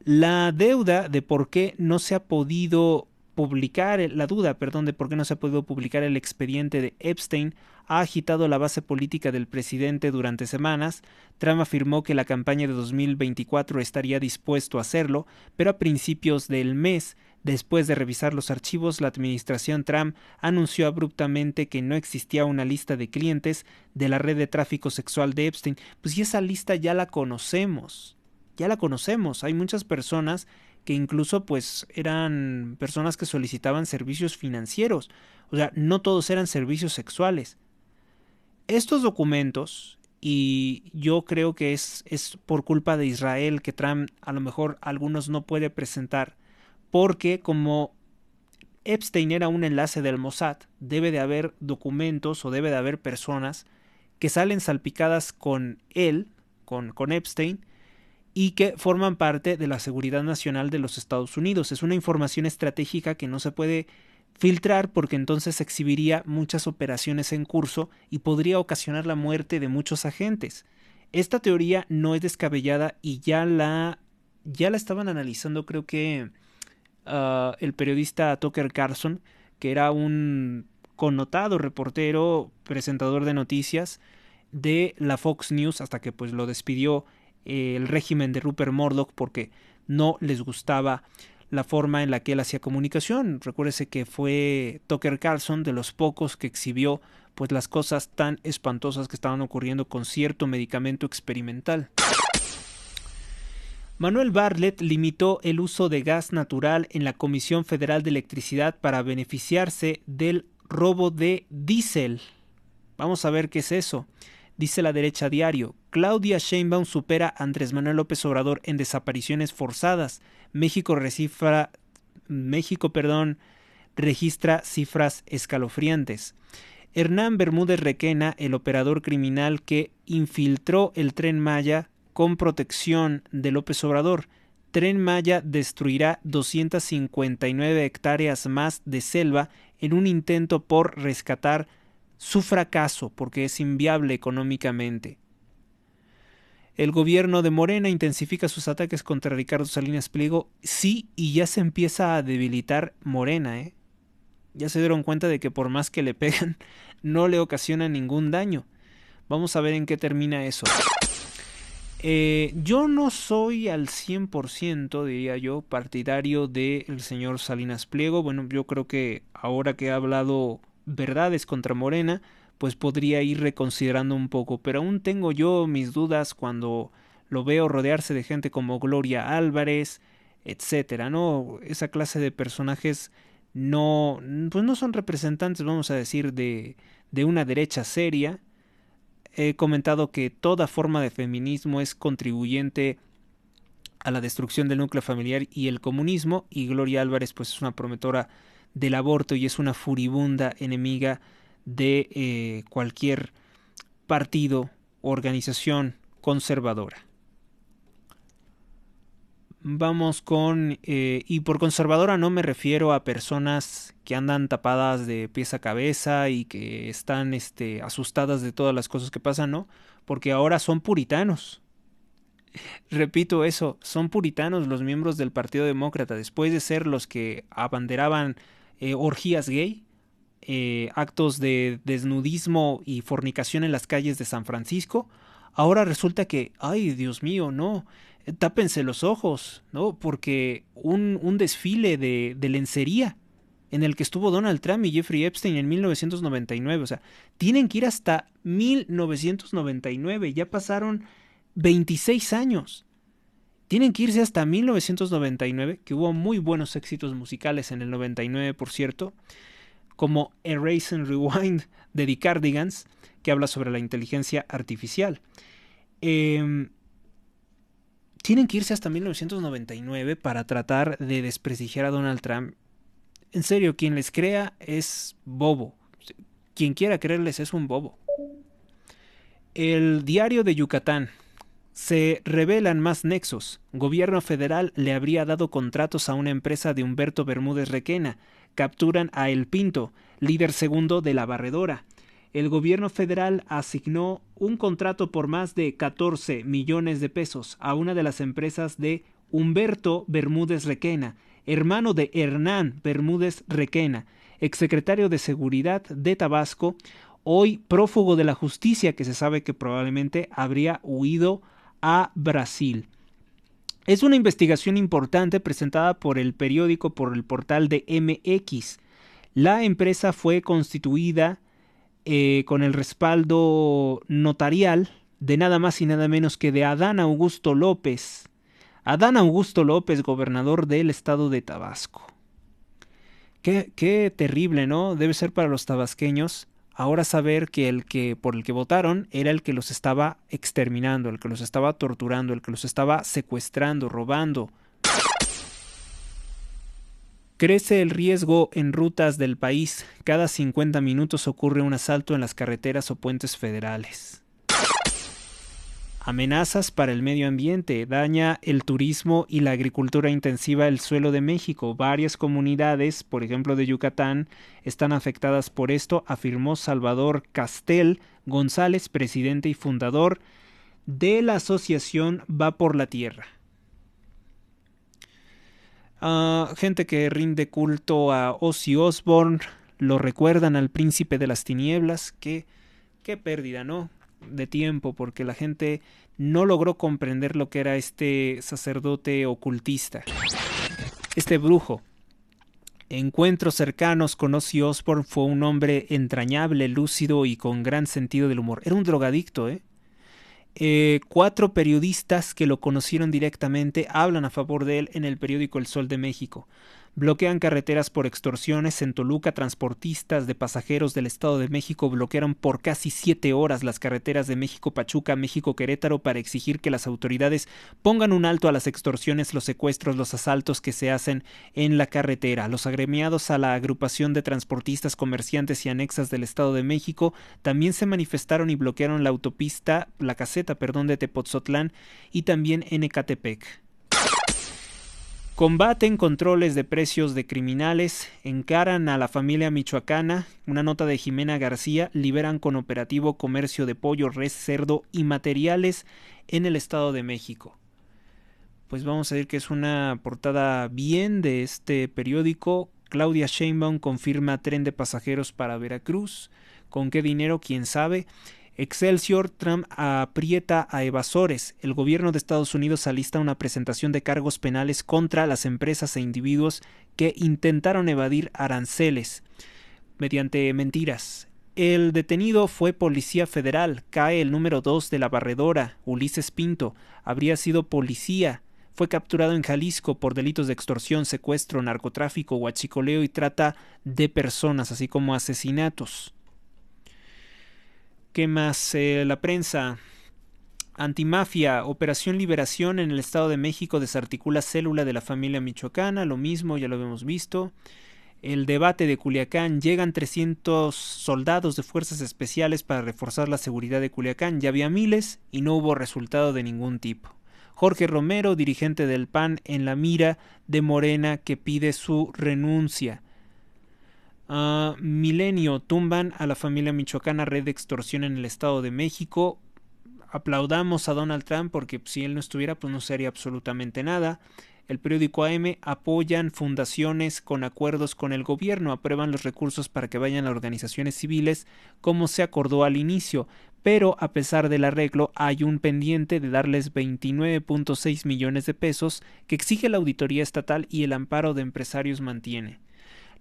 La duda de por qué no se ha podido publicar el expediente de Epstein ha agitado la base política del presidente durante semanas. Trump afirmó que la campaña de 2024 estaría dispuesto a hacerlo, pero a principios del mes, después de revisar los archivos, la administración Trump anunció abruptamente que no existía una lista de clientes de la red de tráfico sexual de Epstein. Pues y esa lista ya la conocemos, hay muchas personas que incluso pues eran personas que solicitaban servicios financieros, o sea, no todos eran servicios sexuales. Estos documentos, y yo creo que es por culpa de Israel que Trump a lo mejor algunos no puede presentar, porque como Epstein era un enlace del Mossad, debe de haber documentos o debe de haber personas que salen salpicadas con él, con Epstein, y que forman parte de la seguridad nacional de los Estados Unidos. Es una información estratégica que no se puede filtrar porque entonces exhibiría muchas operaciones en curso y podría ocasionar la muerte de muchos agentes. Esta teoría no es descabellada y ya la estaban analizando, creo que el periodista Tucker Carlson, que era un connotado reportero, presentador de noticias de la Fox News, hasta que pues lo despidió el régimen de Rupert Murdoch porque no les gustaba la forma en la que él hacía comunicación. Recuérdese que fue Tucker Carlson de los pocos que exhibió pues las cosas tan espantosas que estaban ocurriendo con cierto medicamento experimental. Manuel Bartlett limitó el uso de gas natural en la Comisión Federal de Electricidad para beneficiarse del robo de diésel. Vamos a ver qué es eso. Dice La Derecha Diario, Claudia Sheinbaum supera a Andrés Manuel López Obrador en desapariciones forzadas. México registra cifras escalofriantes. Hernán Bermúdez Requena, el operador criminal que infiltró el Tren Maya con protección de López Obrador, Tren Maya destruirá 259 hectáreas más de selva en un intento por rescatar su fracaso, porque es inviable económicamente. El gobierno de Morena intensifica sus ataques contra Ricardo Salinas Pliego. Sí, y ya se empieza a debilitar Morena, ¿eh? Ya se dieron cuenta de que por más que le pegan, no le ocasiona ningún daño. Vamos a ver en qué termina eso. Yo no soy al 100%, diría yo, partidario del señor Salinas Pliego. Bueno, yo creo que ahora que ha hablado verdades contra Morena, pues podría ir reconsiderando un poco. Pero aún tengo yo mis dudas cuando lo veo rodearse de gente como Gloria Álvarez, etcétera, ¿no? Esa clase de personajes no, pues no son representantes, vamos a decir, de una derecha seria. He comentado que toda forma de feminismo es contribuyente a la destrucción del núcleo familiar y el comunismo, y Gloria Álvarez pues es una promotora del aborto y es una furibunda enemiga de cualquier partido o organización conservadora. Vamos con... y por conservadora no me refiero a personas que andan tapadas de pies a cabeza y que están asustadas de todas las cosas que pasan, ¿no? Porque ahora son puritanos. Repito eso, son puritanos los miembros del Partido Demócrata. Después de ser los que abanderaban orgías gay, actos de desnudismo y fornicación en las calles de San Francisco, ahora resulta que, ay, Dios mío, no, tápense los ojos, ¿no? Porque un desfile de lencería en el que estuvo Donald Trump y Jeffrey Epstein en 1999, o sea, tienen que ir hasta 1999, ya pasaron 26 años. Tienen que irse hasta 1999, que hubo muy buenos éxitos musicales en el 99, por cierto, como Erase and Rewind de The Cardigans, que habla sobre la inteligencia artificial. Tienen que irse hasta 1999 para tratar de desprestigiar a Donald Trump. En serio, quien les crea es bobo. Quien quiera creerles es un bobo. El Diario de Yucatán. Se revelan más nexos. Gobierno federal le habría dado contratos a una empresa de Humberto Bermúdez Requena. Capturan a El Pinto, líder segundo de La Barredora. El gobierno federal asignó un contrato por más de 14 millones de pesos a una de las empresas de Humberto Bermúdez Requena, hermano de Hernán Bermúdez Requena, exsecretario de Seguridad de Tabasco, hoy prófugo de la justicia, que se sabe que probablemente habría huido a Brasil. Es una investigación importante presentada por el periódico, por el portal de MX. La empresa fue constituida con el respaldo notarial de nada más y nada menos que de Adán Augusto López. Adán Augusto López, gobernador del estado de Tabasco. Qué terrible, ¿no? Debe ser para los tabasqueños ahora saber que por el que votaron era el que los estaba exterminando, el que los estaba torturando, el que los estaba secuestrando, robando. Crece el riesgo en rutas del país. Cada 50 minutos ocurre un asalto en las carreteras o puentes federales. Amenazas para el medio ambiente. Daña el turismo y la agricultura intensiva el suelo de México. Varias comunidades, por ejemplo de Yucatán, están afectadas por esto, afirmó Salvador Castel González, presidente y fundador de la asociación Va por la Tierra. Gente que rinde culto a Ozzy Osbourne, lo recuerdan al príncipe de las tinieblas. Qué pérdida, ¿no?, de tiempo, porque la gente no logró comprender lo que era este sacerdote ocultista, este brujo. Encuentros cercanos con Ozzy Osbourne. Fue un hombre entrañable, lúcido y con gran sentido del humor. Era un drogadicto, 4 periodistas que lo conocieron directamente hablan a favor de él en el periódico El Sol de México. Bloquean carreteras por extorsiones. En Toluca, transportistas de pasajeros del Estado de México bloquearon por casi 7 horas las carreteras de México-Pachuca, México-Querétaro para exigir que las autoridades pongan un alto a las extorsiones, los secuestros, los asaltos que se hacen en la carretera. Los agremiados a la agrupación de transportistas, comerciantes y anexas del Estado de México también se manifestaron y bloquearon la caseta de Tepotzotlán y también en Ecatepec. Combaten controles de precios de criminales, encaran a la familia michoacana, una nota de Jimena García, liberan con operativo comercio de pollo, res, cerdo y materiales en el Estado de México. Pues vamos a ver que es una portada bien de este periódico. Claudia Sheinbaum confirma tren de pasajeros para Veracruz. ¿Con qué dinero? ¿Quién sabe? Excelsior, Trump aprieta a evasores. El gobierno de Estados Unidos alista una presentación de cargos penales contra las empresas e individuos que intentaron evadir aranceles mediante mentiras. El detenido fue policía federal. Cae el número 2 de la barredora, Ulises Pinto. Habría sido policía. Fue capturado en Jalisco por delitos de extorsión, secuestro, narcotráfico, huachicoleo y trata de personas, así como asesinatos. ¿Qué más? La prensa. Antimafia, Operación Liberación en el Estado de México desarticula célula de la familia michoacana, lo mismo, ya lo habíamos visto. El debate de Culiacán, llegan 300 soldados de fuerzas especiales para reforzar la seguridad de Culiacán, ya había miles y no hubo resultado de ningún tipo. Jorge Romero, dirigente del PAN, en la mira de Morena que pide su renuncia. Milenio, tumban a la familia michoacana, red de extorsión en el Estado de México. Aplaudamos a Donald Trump porque si él no estuviera pues no se haría absolutamente nada. El periódico AM, apoyan fundaciones con acuerdos con el gobierno, aprueban los recursos para que vayan a organizaciones civiles como se acordó al inicio, pero a pesar del arreglo hay un pendiente de darles 29.6 millones de pesos que exige la auditoría estatal y el amparo de empresarios mantiene.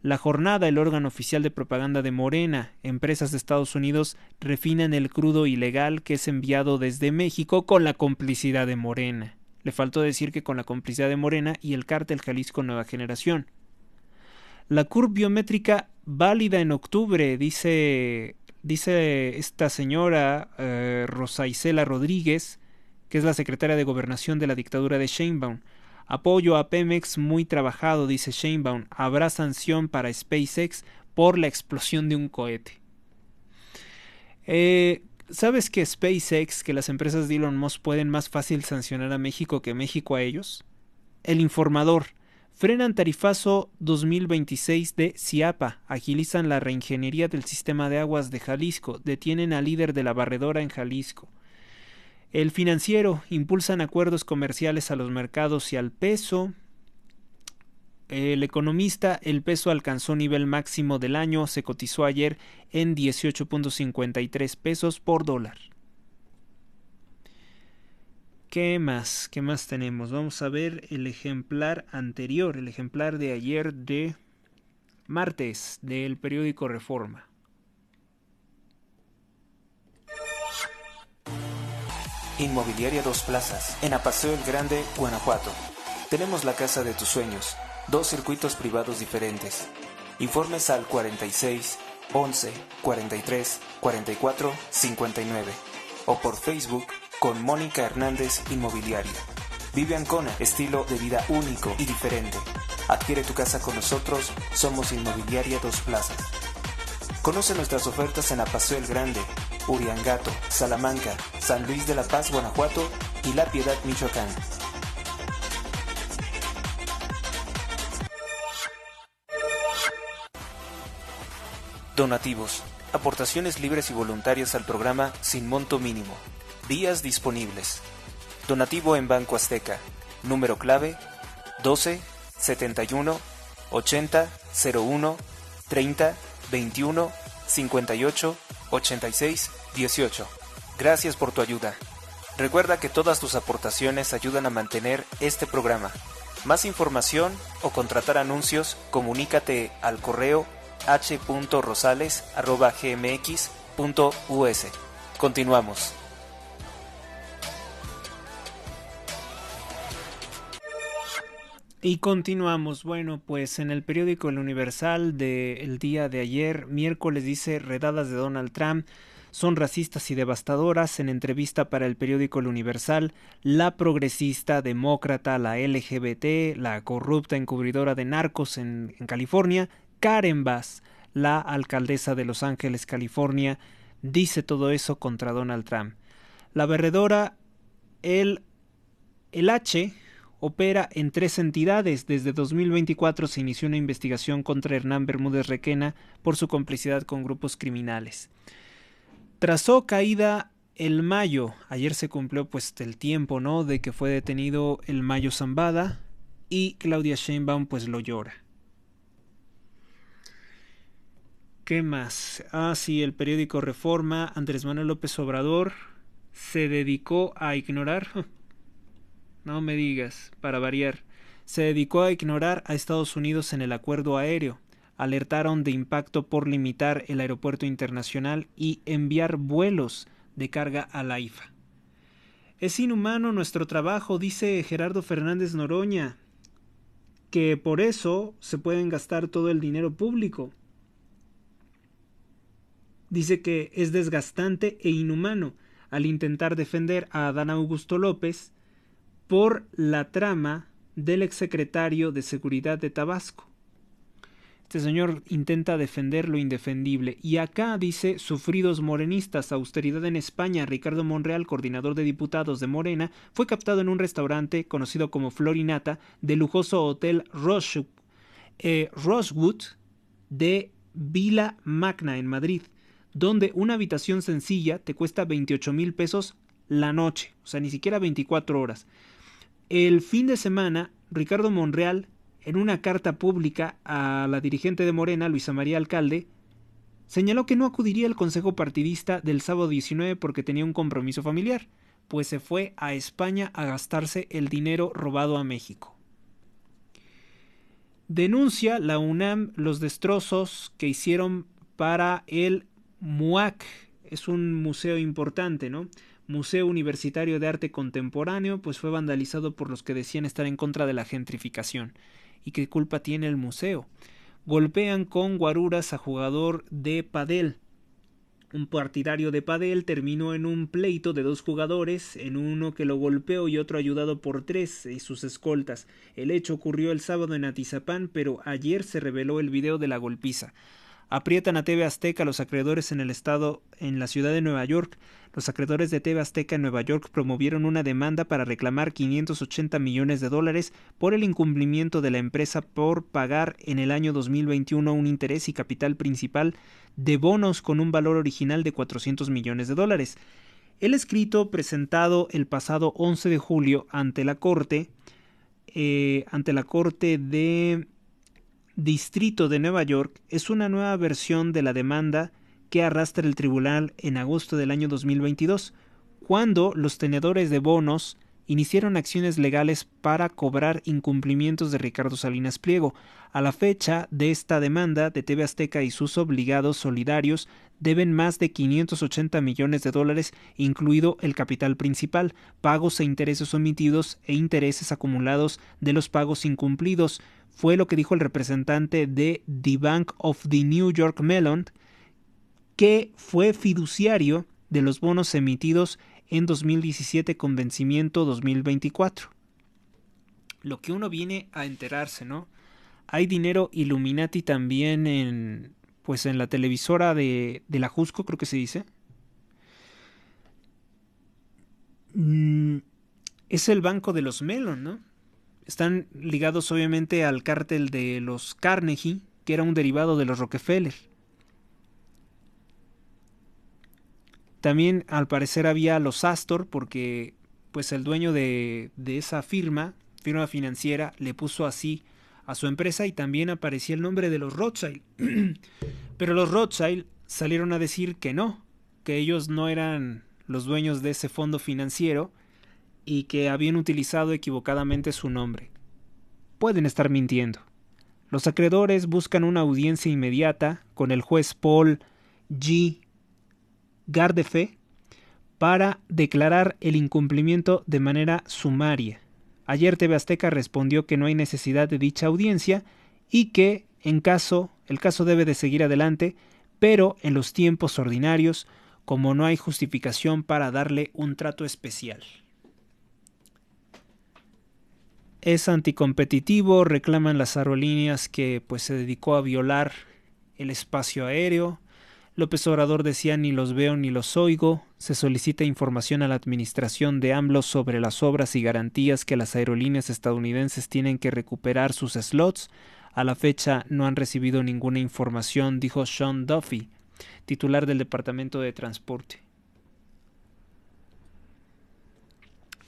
La Jornada, el órgano oficial de propaganda de Morena, empresas de Estados Unidos refinan el crudo ilegal que es enviado desde México con la complicidad de Morena. Le faltó decir que con la complicidad de Morena y el cártel Jalisco Nueva Generación. La curva biométrica válida en octubre, dice esta señora Rosa Isela Rodríguez, que es la secretaria de Gobernación de la dictadura de Sheinbaum. Apoyo a Pemex muy trabajado, dice Sheinbaum. Habrá sanción para SpaceX por la explosión de un cohete. ¿Sabes que SpaceX, que las empresas de Elon Musk pueden más fácil sancionar a México que México a ellos? El Informador. Frenan tarifazo 2026 de CIAPA. Agilizan la reingeniería del sistema de aguas de Jalisco. Detienen al líder de la barredora en Jalisco. El Financiero, impulsan acuerdos comerciales a los mercados y al peso. El Economista, el peso alcanzó nivel máximo del año, se cotizó ayer en 18.53 pesos por dólar. ¿Qué más? ¿Qué más tenemos? Vamos a ver el ejemplar anterior, el ejemplar de ayer de martes del periódico Reforma. Inmobiliaria Dos Plazas, en Apaseo el Grande, Guanajuato. Tenemos la casa de tus sueños, 2 circuitos privados diferentes. Informes al 46 11 43 44 59 o por Facebook con Mónica Hernández Inmobiliaria. Vive Ancona, estilo de vida único y diferente. Adquiere tu casa con nosotros, somos Inmobiliaria Dos Plazas. Conoce nuestras ofertas en Apaseo el Grande, Uriangato, Salamanca, San Luis de la Paz, Guanajuato y La Piedad, Michoacán. Donativos. Aportaciones libres y voluntarias al programa sin monto mínimo. Vías disponibles. Donativo en Banco Azteca. Número clave 12 71 80 01 30 21 58 86 18. Gracias por tu ayuda. Recuerda que todas tus aportaciones ayudan a mantener este programa. Más información o contratar anuncios, comunícate al correo h.rosales@gmx.us. Continuamos. Y continuamos. Bueno, pues en el periódico El Universal del día de ayer, miércoles, dice: redadas de Donald Trump son racistas y devastadoras. En entrevista para el periódico El Universal, la progresista, demócrata, la LGBT, la corrupta encubridora de narcos en California, Karen Bass, la alcaldesa de Los Ángeles, California, dice todo eso contra Donald Trump. La barredora, el H, opera en 3 entidades. Desde 2024 se inició una investigación contra Hernán Bermúdez Requena por su complicidad con grupos criminales. Trazó caída el Mayo. Ayer se cumplió pues el tiempo, ¿no?, de que fue detenido el Mayo Zambada, y Claudia Sheinbaum pues lo llora. ¿Qué más? Sí, el periódico Reforma. Andrés Manuel López Obrador se dedicó a ignorar, no me digas, para variar, se dedicó a ignorar a Estados Unidos en el acuerdo aéreo. Alertaron de impacto por limitar el aeropuerto internacional y enviar vuelos de carga a la AIFA. Es inhumano nuestro trabajo, dice Gerardo Fernández Noroña, que por eso se pueden gastar todo el dinero público. Dice que es desgastante e inhumano al intentar defender a Adán Augusto López por la trama del exsecretario de Seguridad de Tabasco. Este señor intenta defender lo indefendible. Y acá dice: sufridos morenistas, austeridad en España. Ricardo Monreal, coordinador de diputados de Morena, fue captado en un restaurante conocido como Florinata del lujoso hotel Rosewood de Vila Magna en Madrid, donde una habitación sencilla te cuesta 28,000 pesos la noche, o sea, ni siquiera 24 horas. El fin de semana, Ricardo Monreal, en una carta pública a la dirigente de Morena, Luisa María Alcalde, señaló que no acudiría al consejo partidista del sábado 19 porque tenía un compromiso familiar, pues se fue a España a gastarse el dinero robado a México. Denuncia la UNAM los destrozos que hicieron para el MUAC. Es un museo importante, ¿no? Museo Universitario de Arte Contemporáneo, pues fue vandalizado por los que decían estar en contra de la gentrificación. ¿Y qué culpa tiene el museo? Golpean con guaruras a jugador de pádel. Un partidario de pádel terminó en un pleito de 2 jugadores, en uno que lo golpeó y otro ayudado por 3 y sus escoltas. El hecho ocurrió el sábado en Atizapán, pero ayer se reveló el video de la golpiza. Aprietan a TV Azteca los acreedores en la ciudad de Nueva York. Los acreedores de TV Azteca en Nueva York promovieron una demanda para reclamar $580 millones por el incumplimiento de la empresa por pagar en el año 2021 un interés y capital principal de bonos con un valor original de $400 millones. El escrito, presentado el pasado 11 de julio ante la Corte de Distrito de Nueva York, es una nueva versión de la demanda que arrastra el tribunal en agosto del año 2022, cuando los tenedores de bonos iniciaron acciones legales para cobrar incumplimientos de Ricardo Salinas Pliego. A la fecha de esta demanda, de TV Azteca y sus obligados solidarios deben más de $580 millones, incluido el capital principal, pagos e intereses omitidos e intereses acumulados de los pagos incumplidos. Fue lo que dijo el representante de The Bank of the New York Mellon, que fue fiduciario de los bonos emitidos en 2017 con vencimiento 2024. Lo que uno viene a enterarse, ¿no? Hay dinero Illuminati también en la televisora de la Jusco, creo que se dice. Es el banco de los Mellon, ¿no? Están ligados obviamente al cártel de los Carnegie, que era un derivado de los Rockefeller. También al parecer había los Astor, porque pues el dueño de esa firma financiera, le puso así a su empresa, y también aparecía el nombre de los Rothschild. Pero los Rothschild salieron a decir que no, que ellos no eran los dueños de ese fondo financiero y que habían utilizado equivocadamente su nombre. Pueden estar mintiendo. Los acreedores buscan una audiencia inmediata con el juez Paul G. Gardefe para declarar el incumplimiento de manera sumaria. Ayer TV Azteca respondió que no hay necesidad de dicha audiencia y que el caso debe de seguir adelante, pero en los tiempos ordinarios, como no hay justificación para darle un trato especial. Es anticompetitivo, reclaman las aerolíneas que pues se dedicó a violar el espacio aéreo. López Obrador decía: ni los veo ni los oigo. Se solicita información a la administración de AMLO sobre las obras y garantías que las aerolíneas estadounidenses tienen que recuperar sus slots. A la fecha no han recibido ninguna información, dijo Sean Duffy, titular del Departamento de Transporte.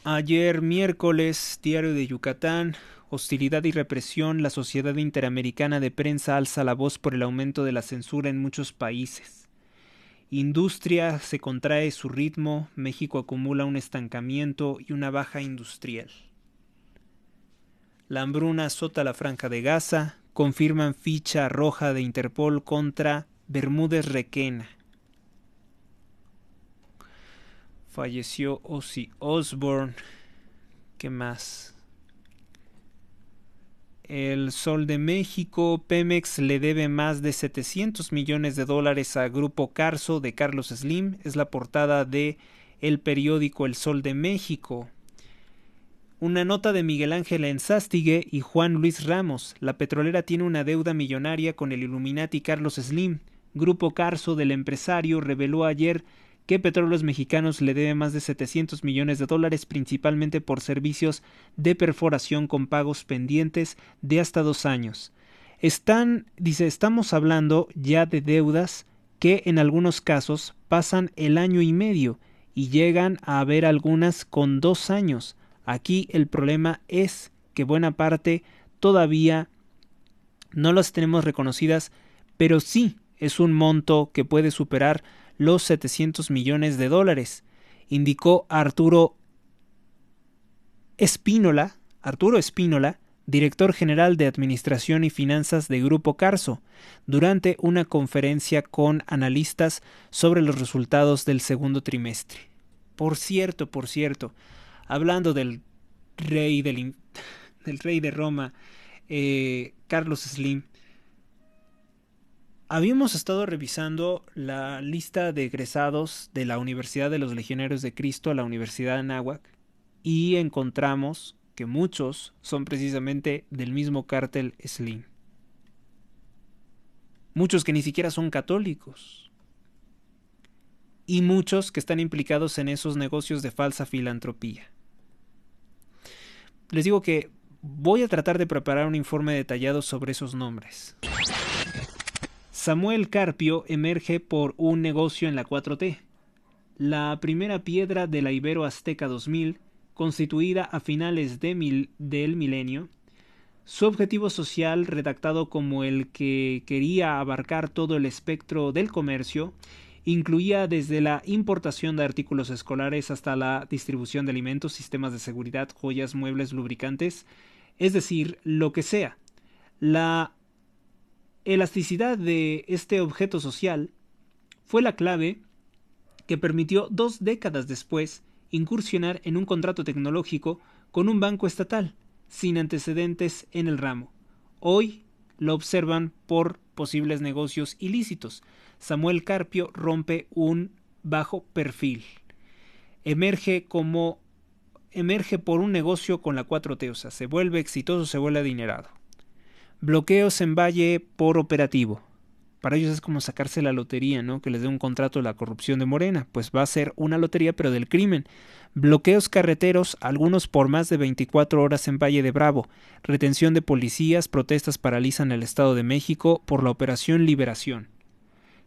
Ayer miércoles, Diario de Yucatán: hostilidad y represión. La Sociedad Interamericana de Prensa alza la voz por el aumento de la censura en muchos países. Industria se contrae su ritmo. México acumula un estancamiento y una baja industrial. La hambruna azota la Franja de Gaza. Confirman ficha roja de Interpol contra Bermúdez Requena. Falleció Ozzy Osbourne. ¿Qué más? El Sol de México: Pemex le debe más de 700 millones de dólares a Grupo Carso de Carlos Slim. Es la portada de el periódico El Sol de México. Una nota de Miguel Ángel Enzástigue y Juan Luis Ramos: la petrolera tiene una deuda millonaria con el Illuminati Carlos Slim. Grupo Carso del empresario reveló ayer que Petróleos Mexicanos le debe más de 700 millones de dólares, principalmente por servicios de perforación con pagos pendientes de hasta 2 años. Estamos hablando ya de deudas que en algunos casos pasan el año y medio y llegan a haber algunas con 2 años. Aquí el problema es que buena parte todavía no las tenemos reconocidas, pero sí es un monto que puede superar los 700 millones de dólares, indicó Arturo Espínola, director general de Administración y Finanzas de Grupo Carso, durante una conferencia con analistas sobre los resultados del segundo trimestre. Por cierto, hablando del rey de Roma, Carlos Slim, habíamos estado revisando la lista de egresados de la Universidad de los Legionarios de Cristo, la Universidad de Anáhuac, y encontramos que muchos son precisamente del mismo cártel Slim. Muchos que ni siquiera son católicos. Y muchos que están implicados en esos negocios de falsa filantropía. Les digo que voy a tratar de preparar un informe detallado sobre esos nombres. Samuel Carpio emerge por un negocio en la 4T. La primera piedra de la Ibero Azteca 2000, constituida a finales del milenio, su objetivo social, redactado como el que quería abarcar todo el espectro del comercio, incluía desde la importación de artículos escolares hasta la distribución de alimentos, sistemas de seguridad, joyas, muebles, lubricantes, es decir, lo que sea. La elasticidad de este objeto social fue la clave que permitió 2 décadas después incursionar en un contrato tecnológico con un banco estatal, sin antecedentes en el ramo. Hoy lo observan por posibles negocios ilícitos. Samuel Carpio rompe un bajo perfil. Emerge por un negocio con la 4T, o sea, se vuelve exitoso, se vuelve adinerado. Bloqueos en Valle por operativo. Para ellos es como sacarse la lotería, ¿no? Que les dé un contrato de la corrupción de Morena. Pues va a ser una lotería, pero del crimen. Bloqueos carreteros, algunos por más de 24 horas en Valle de Bravo. Retención de policías, protestas paralizan el Estado de México por la Operación Liberación.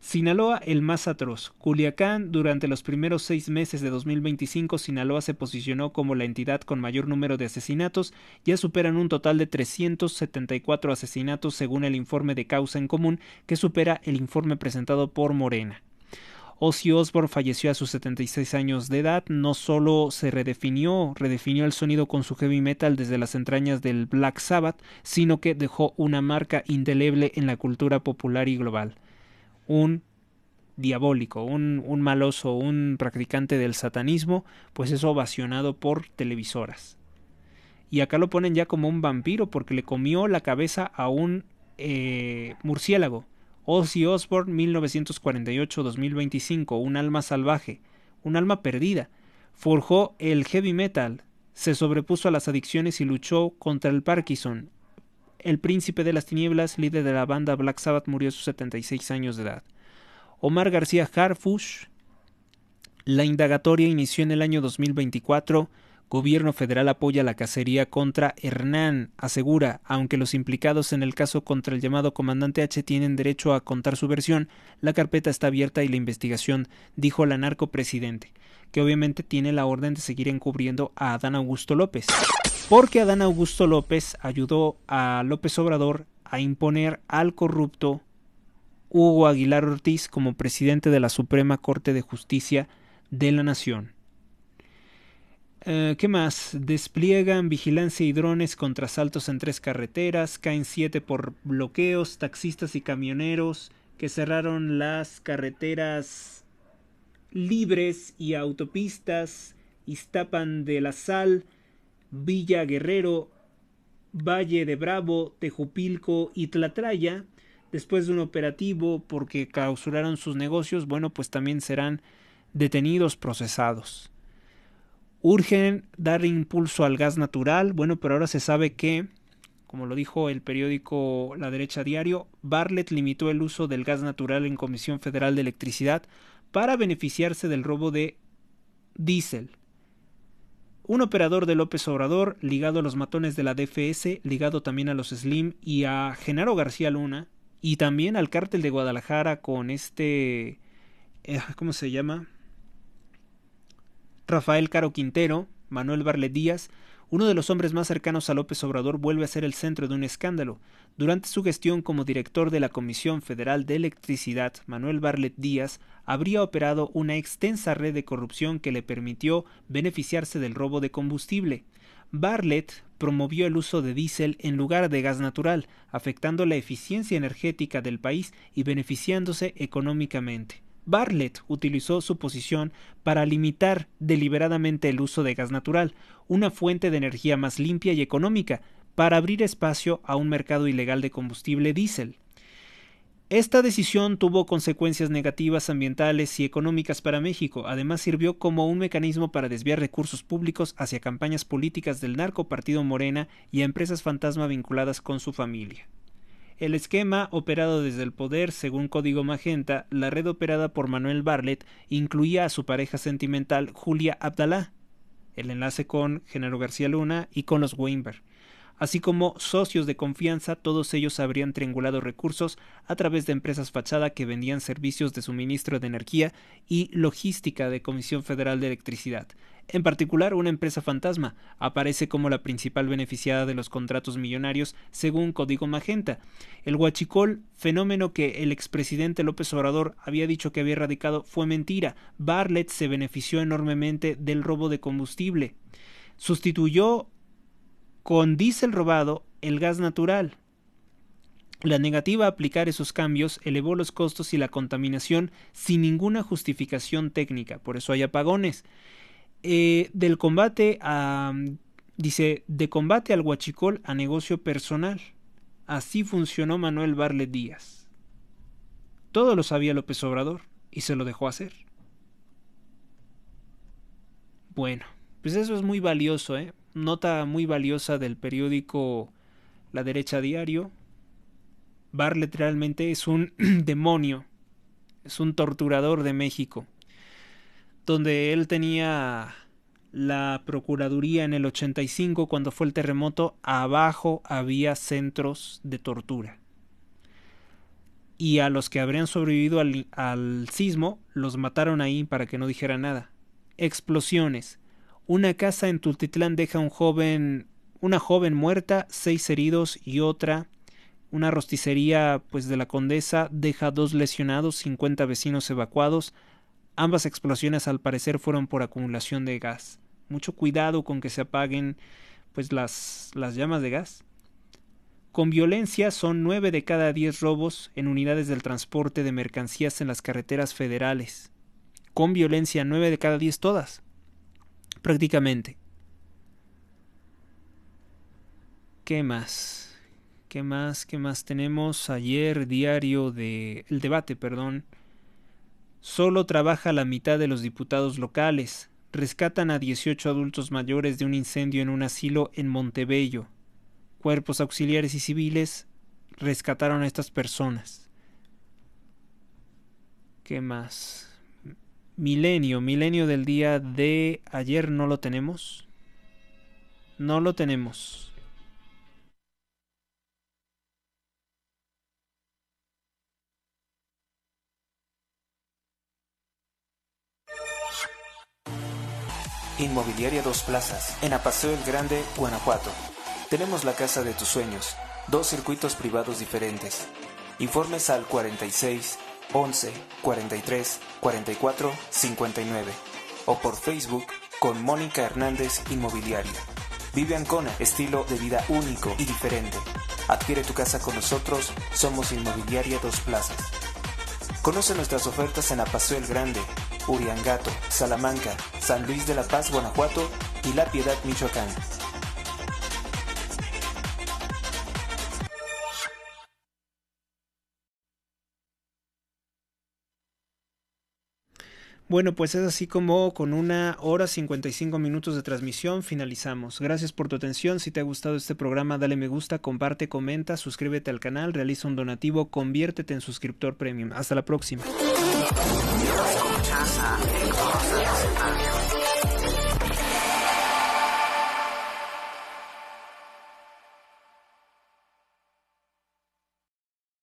Sinaloa, el más atroz. Culiacán: durante los primeros 6 meses de 2025, Sinaloa se posicionó como la entidad con mayor número de asesinatos. Ya superan un total de 374 asesinatos según el informe de Causa en Común, que supera el informe presentado por Morena. Ozzy Osbourne falleció a sus 76 años de edad. No solo se redefinió el sonido con su heavy metal desde las entrañas del Black Sabbath, sino que dejó una marca indeleble en la cultura popular y global. Un diabólico, un maloso, un practicante del satanismo, pues es ovacionado por televisoras. Y acá lo ponen ya como un vampiro porque le comió la cabeza a un murciélago. Ozzy Osbourne, 1948-2025, un alma salvaje, un alma perdida. Forjó el heavy metal, se sobrepuso a las adicciones y luchó contra el Parkinson. El príncipe de las tinieblas, líder de la banda Black Sabbath, murió a sus 76 años de edad. Omar García Harfuch. La indagatoria inició en el año 2024. Gobierno federal apoya la cacería contra Hernán. Asegura, aunque los implicados en el caso contra el llamado comandante H tienen derecho a contar su versión, la carpeta está abierta y la investigación, dijo la narcopresidente, que obviamente tiene la orden de seguir encubriendo a Adán Augusto López, porque Adán Augusto López ayudó a López Obrador a imponer al corrupto Hugo Aguilar Ortiz como presidente de la Suprema Corte de Justicia de la Nación. ¿Qué más? Despliegan vigilancia y drones contra asaltos en 3 carreteras, caen 7 por bloqueos, taxistas y camioneros que cerraron las carreteras libres y autopistas, Iztapan de la Sal, Villa Guerrero, Valle de Bravo, Tejupilco y Tlatlaya, después de un operativo porque clausuraron sus negocios, bueno, pues también serán detenidos, procesados. Urgen dar impulso al gas natural. Bueno, pero ahora se sabe que, como lo dijo el periódico La Derecha Diario, Bartlett limitó el uso del gas natural en Comisión Federal de Electricidad para beneficiarse del robo de diésel. Un operador de López Obrador, ligado a los matones de la DFS, ligado también a los Slim y a Genaro García Luna, y también al cártel de Guadalajara con ¿cómo se llama? Rafael Caro Quintero, Manuel Bartlett Díaz, uno de los hombres más cercanos a López Obrador, vuelve a ser el centro de un escándalo. Durante su gestión como director de la Comisión Federal de Electricidad, Manuel Bartlett Díaz habría operado una extensa red de corrupción que le permitió beneficiarse del robo de combustible. Bartlett promovió el uso de diésel en lugar de gas natural, afectando la eficiencia energética del país y beneficiándose económicamente. Bartlett utilizó su posición para limitar deliberadamente el uso de gas natural, una fuente de energía más limpia y económica, para abrir espacio a un mercado ilegal de combustible diésel. Esta decisión tuvo consecuencias negativas ambientales y económicas para México. Además, sirvió como un mecanismo para desviar recursos públicos hacia campañas políticas del narcopartido Morena y a empresas fantasma vinculadas con su familia. El esquema operado desde el poder, según Código Magenta, la red operada por Manuel Bartlett incluía a su pareja sentimental Julia Abdalá, el enlace con Genaro García Luna y con los Weinberg, así como socios de confianza. Todos ellos habrían triangulado recursos a través de empresas fachada que vendían servicios de suministro de energía y logística de Comisión Federal de Electricidad. En particular, una empresa fantasma aparece como la principal beneficiada de los contratos millonarios según Código Magenta. El huachicol, fenómeno que el expresidente López Obrador había dicho que había erradicado, fue mentira. Bartlett se benefició enormemente del robo de combustible. Sustituyó con diésel robado el gas natural. La negativa a aplicar esos cambios elevó los costos y la contaminación sin ninguna justificación técnica. Por eso hay apagones. De combate al huachicol a negocio personal. Así funcionó Manuel Bartlett Díaz. Todo lo sabía López Obrador y se lo dejó hacer. Bueno, pues eso es muy valioso, Nota muy valiosa del periódico La Derecha Diario. Bartlett realmente es un demonio, es un torturador de México. Donde él tenía la Procuraduría en el 85, cuando fue el terremoto, abajo había centros de tortura. Y a los que habrían sobrevivido al sismo, los mataron ahí para que no dijera nada. Explosiones. Una casa en Tultitlán deja una joven muerta, 6 heridos y una rosticería de la Condesa deja 2 lesionados, 50 vecinos evacuados. Ambas explosiones al parecer fueron por acumulación de gas. Mucho cuidado con que se apaguen las llamas de gas. Con violencia son 9 de cada 10 robos en unidades del transporte de mercancías en las carreteras federales. Con violencia 9 de cada 10 todas. Prácticamente. ¿Qué más? ¿Qué más tenemos? Ayer, El Debate, Solo trabaja la mitad de los diputados locales. Rescatan a 18 adultos mayores de un incendio en un asilo en Montebello. Cuerpos auxiliares y civiles rescataron a estas personas. ¿Qué más? Milenio del día de ayer no lo tenemos. No lo tenemos. Inmobiliaria Dos Plazas, en Apaseo el Grande, Guanajuato. Tenemos la casa de tus sueños, 2 circuitos privados diferentes. Informes al 46 11 43 44 59 o por Facebook con Mónica Hernández Inmobiliaria. Vive Ancona, estilo de vida único y diferente. Adquiere tu casa con nosotros, somos Inmobiliaria Dos Plazas. Conoce nuestras ofertas en Apaseo el Grande, Uriangato, Salamanca, San Luis de la Paz, Guanajuato y La Piedad, Michoacán. Bueno, pues es así como con 1 hora 55 minutos de transmisión finalizamos. Gracias por tu atención. Si te ha gustado este programa, dale me gusta, comparte, comenta, suscríbete al canal, realiza un donativo, conviértete en suscriptor premium. Hasta la próxima.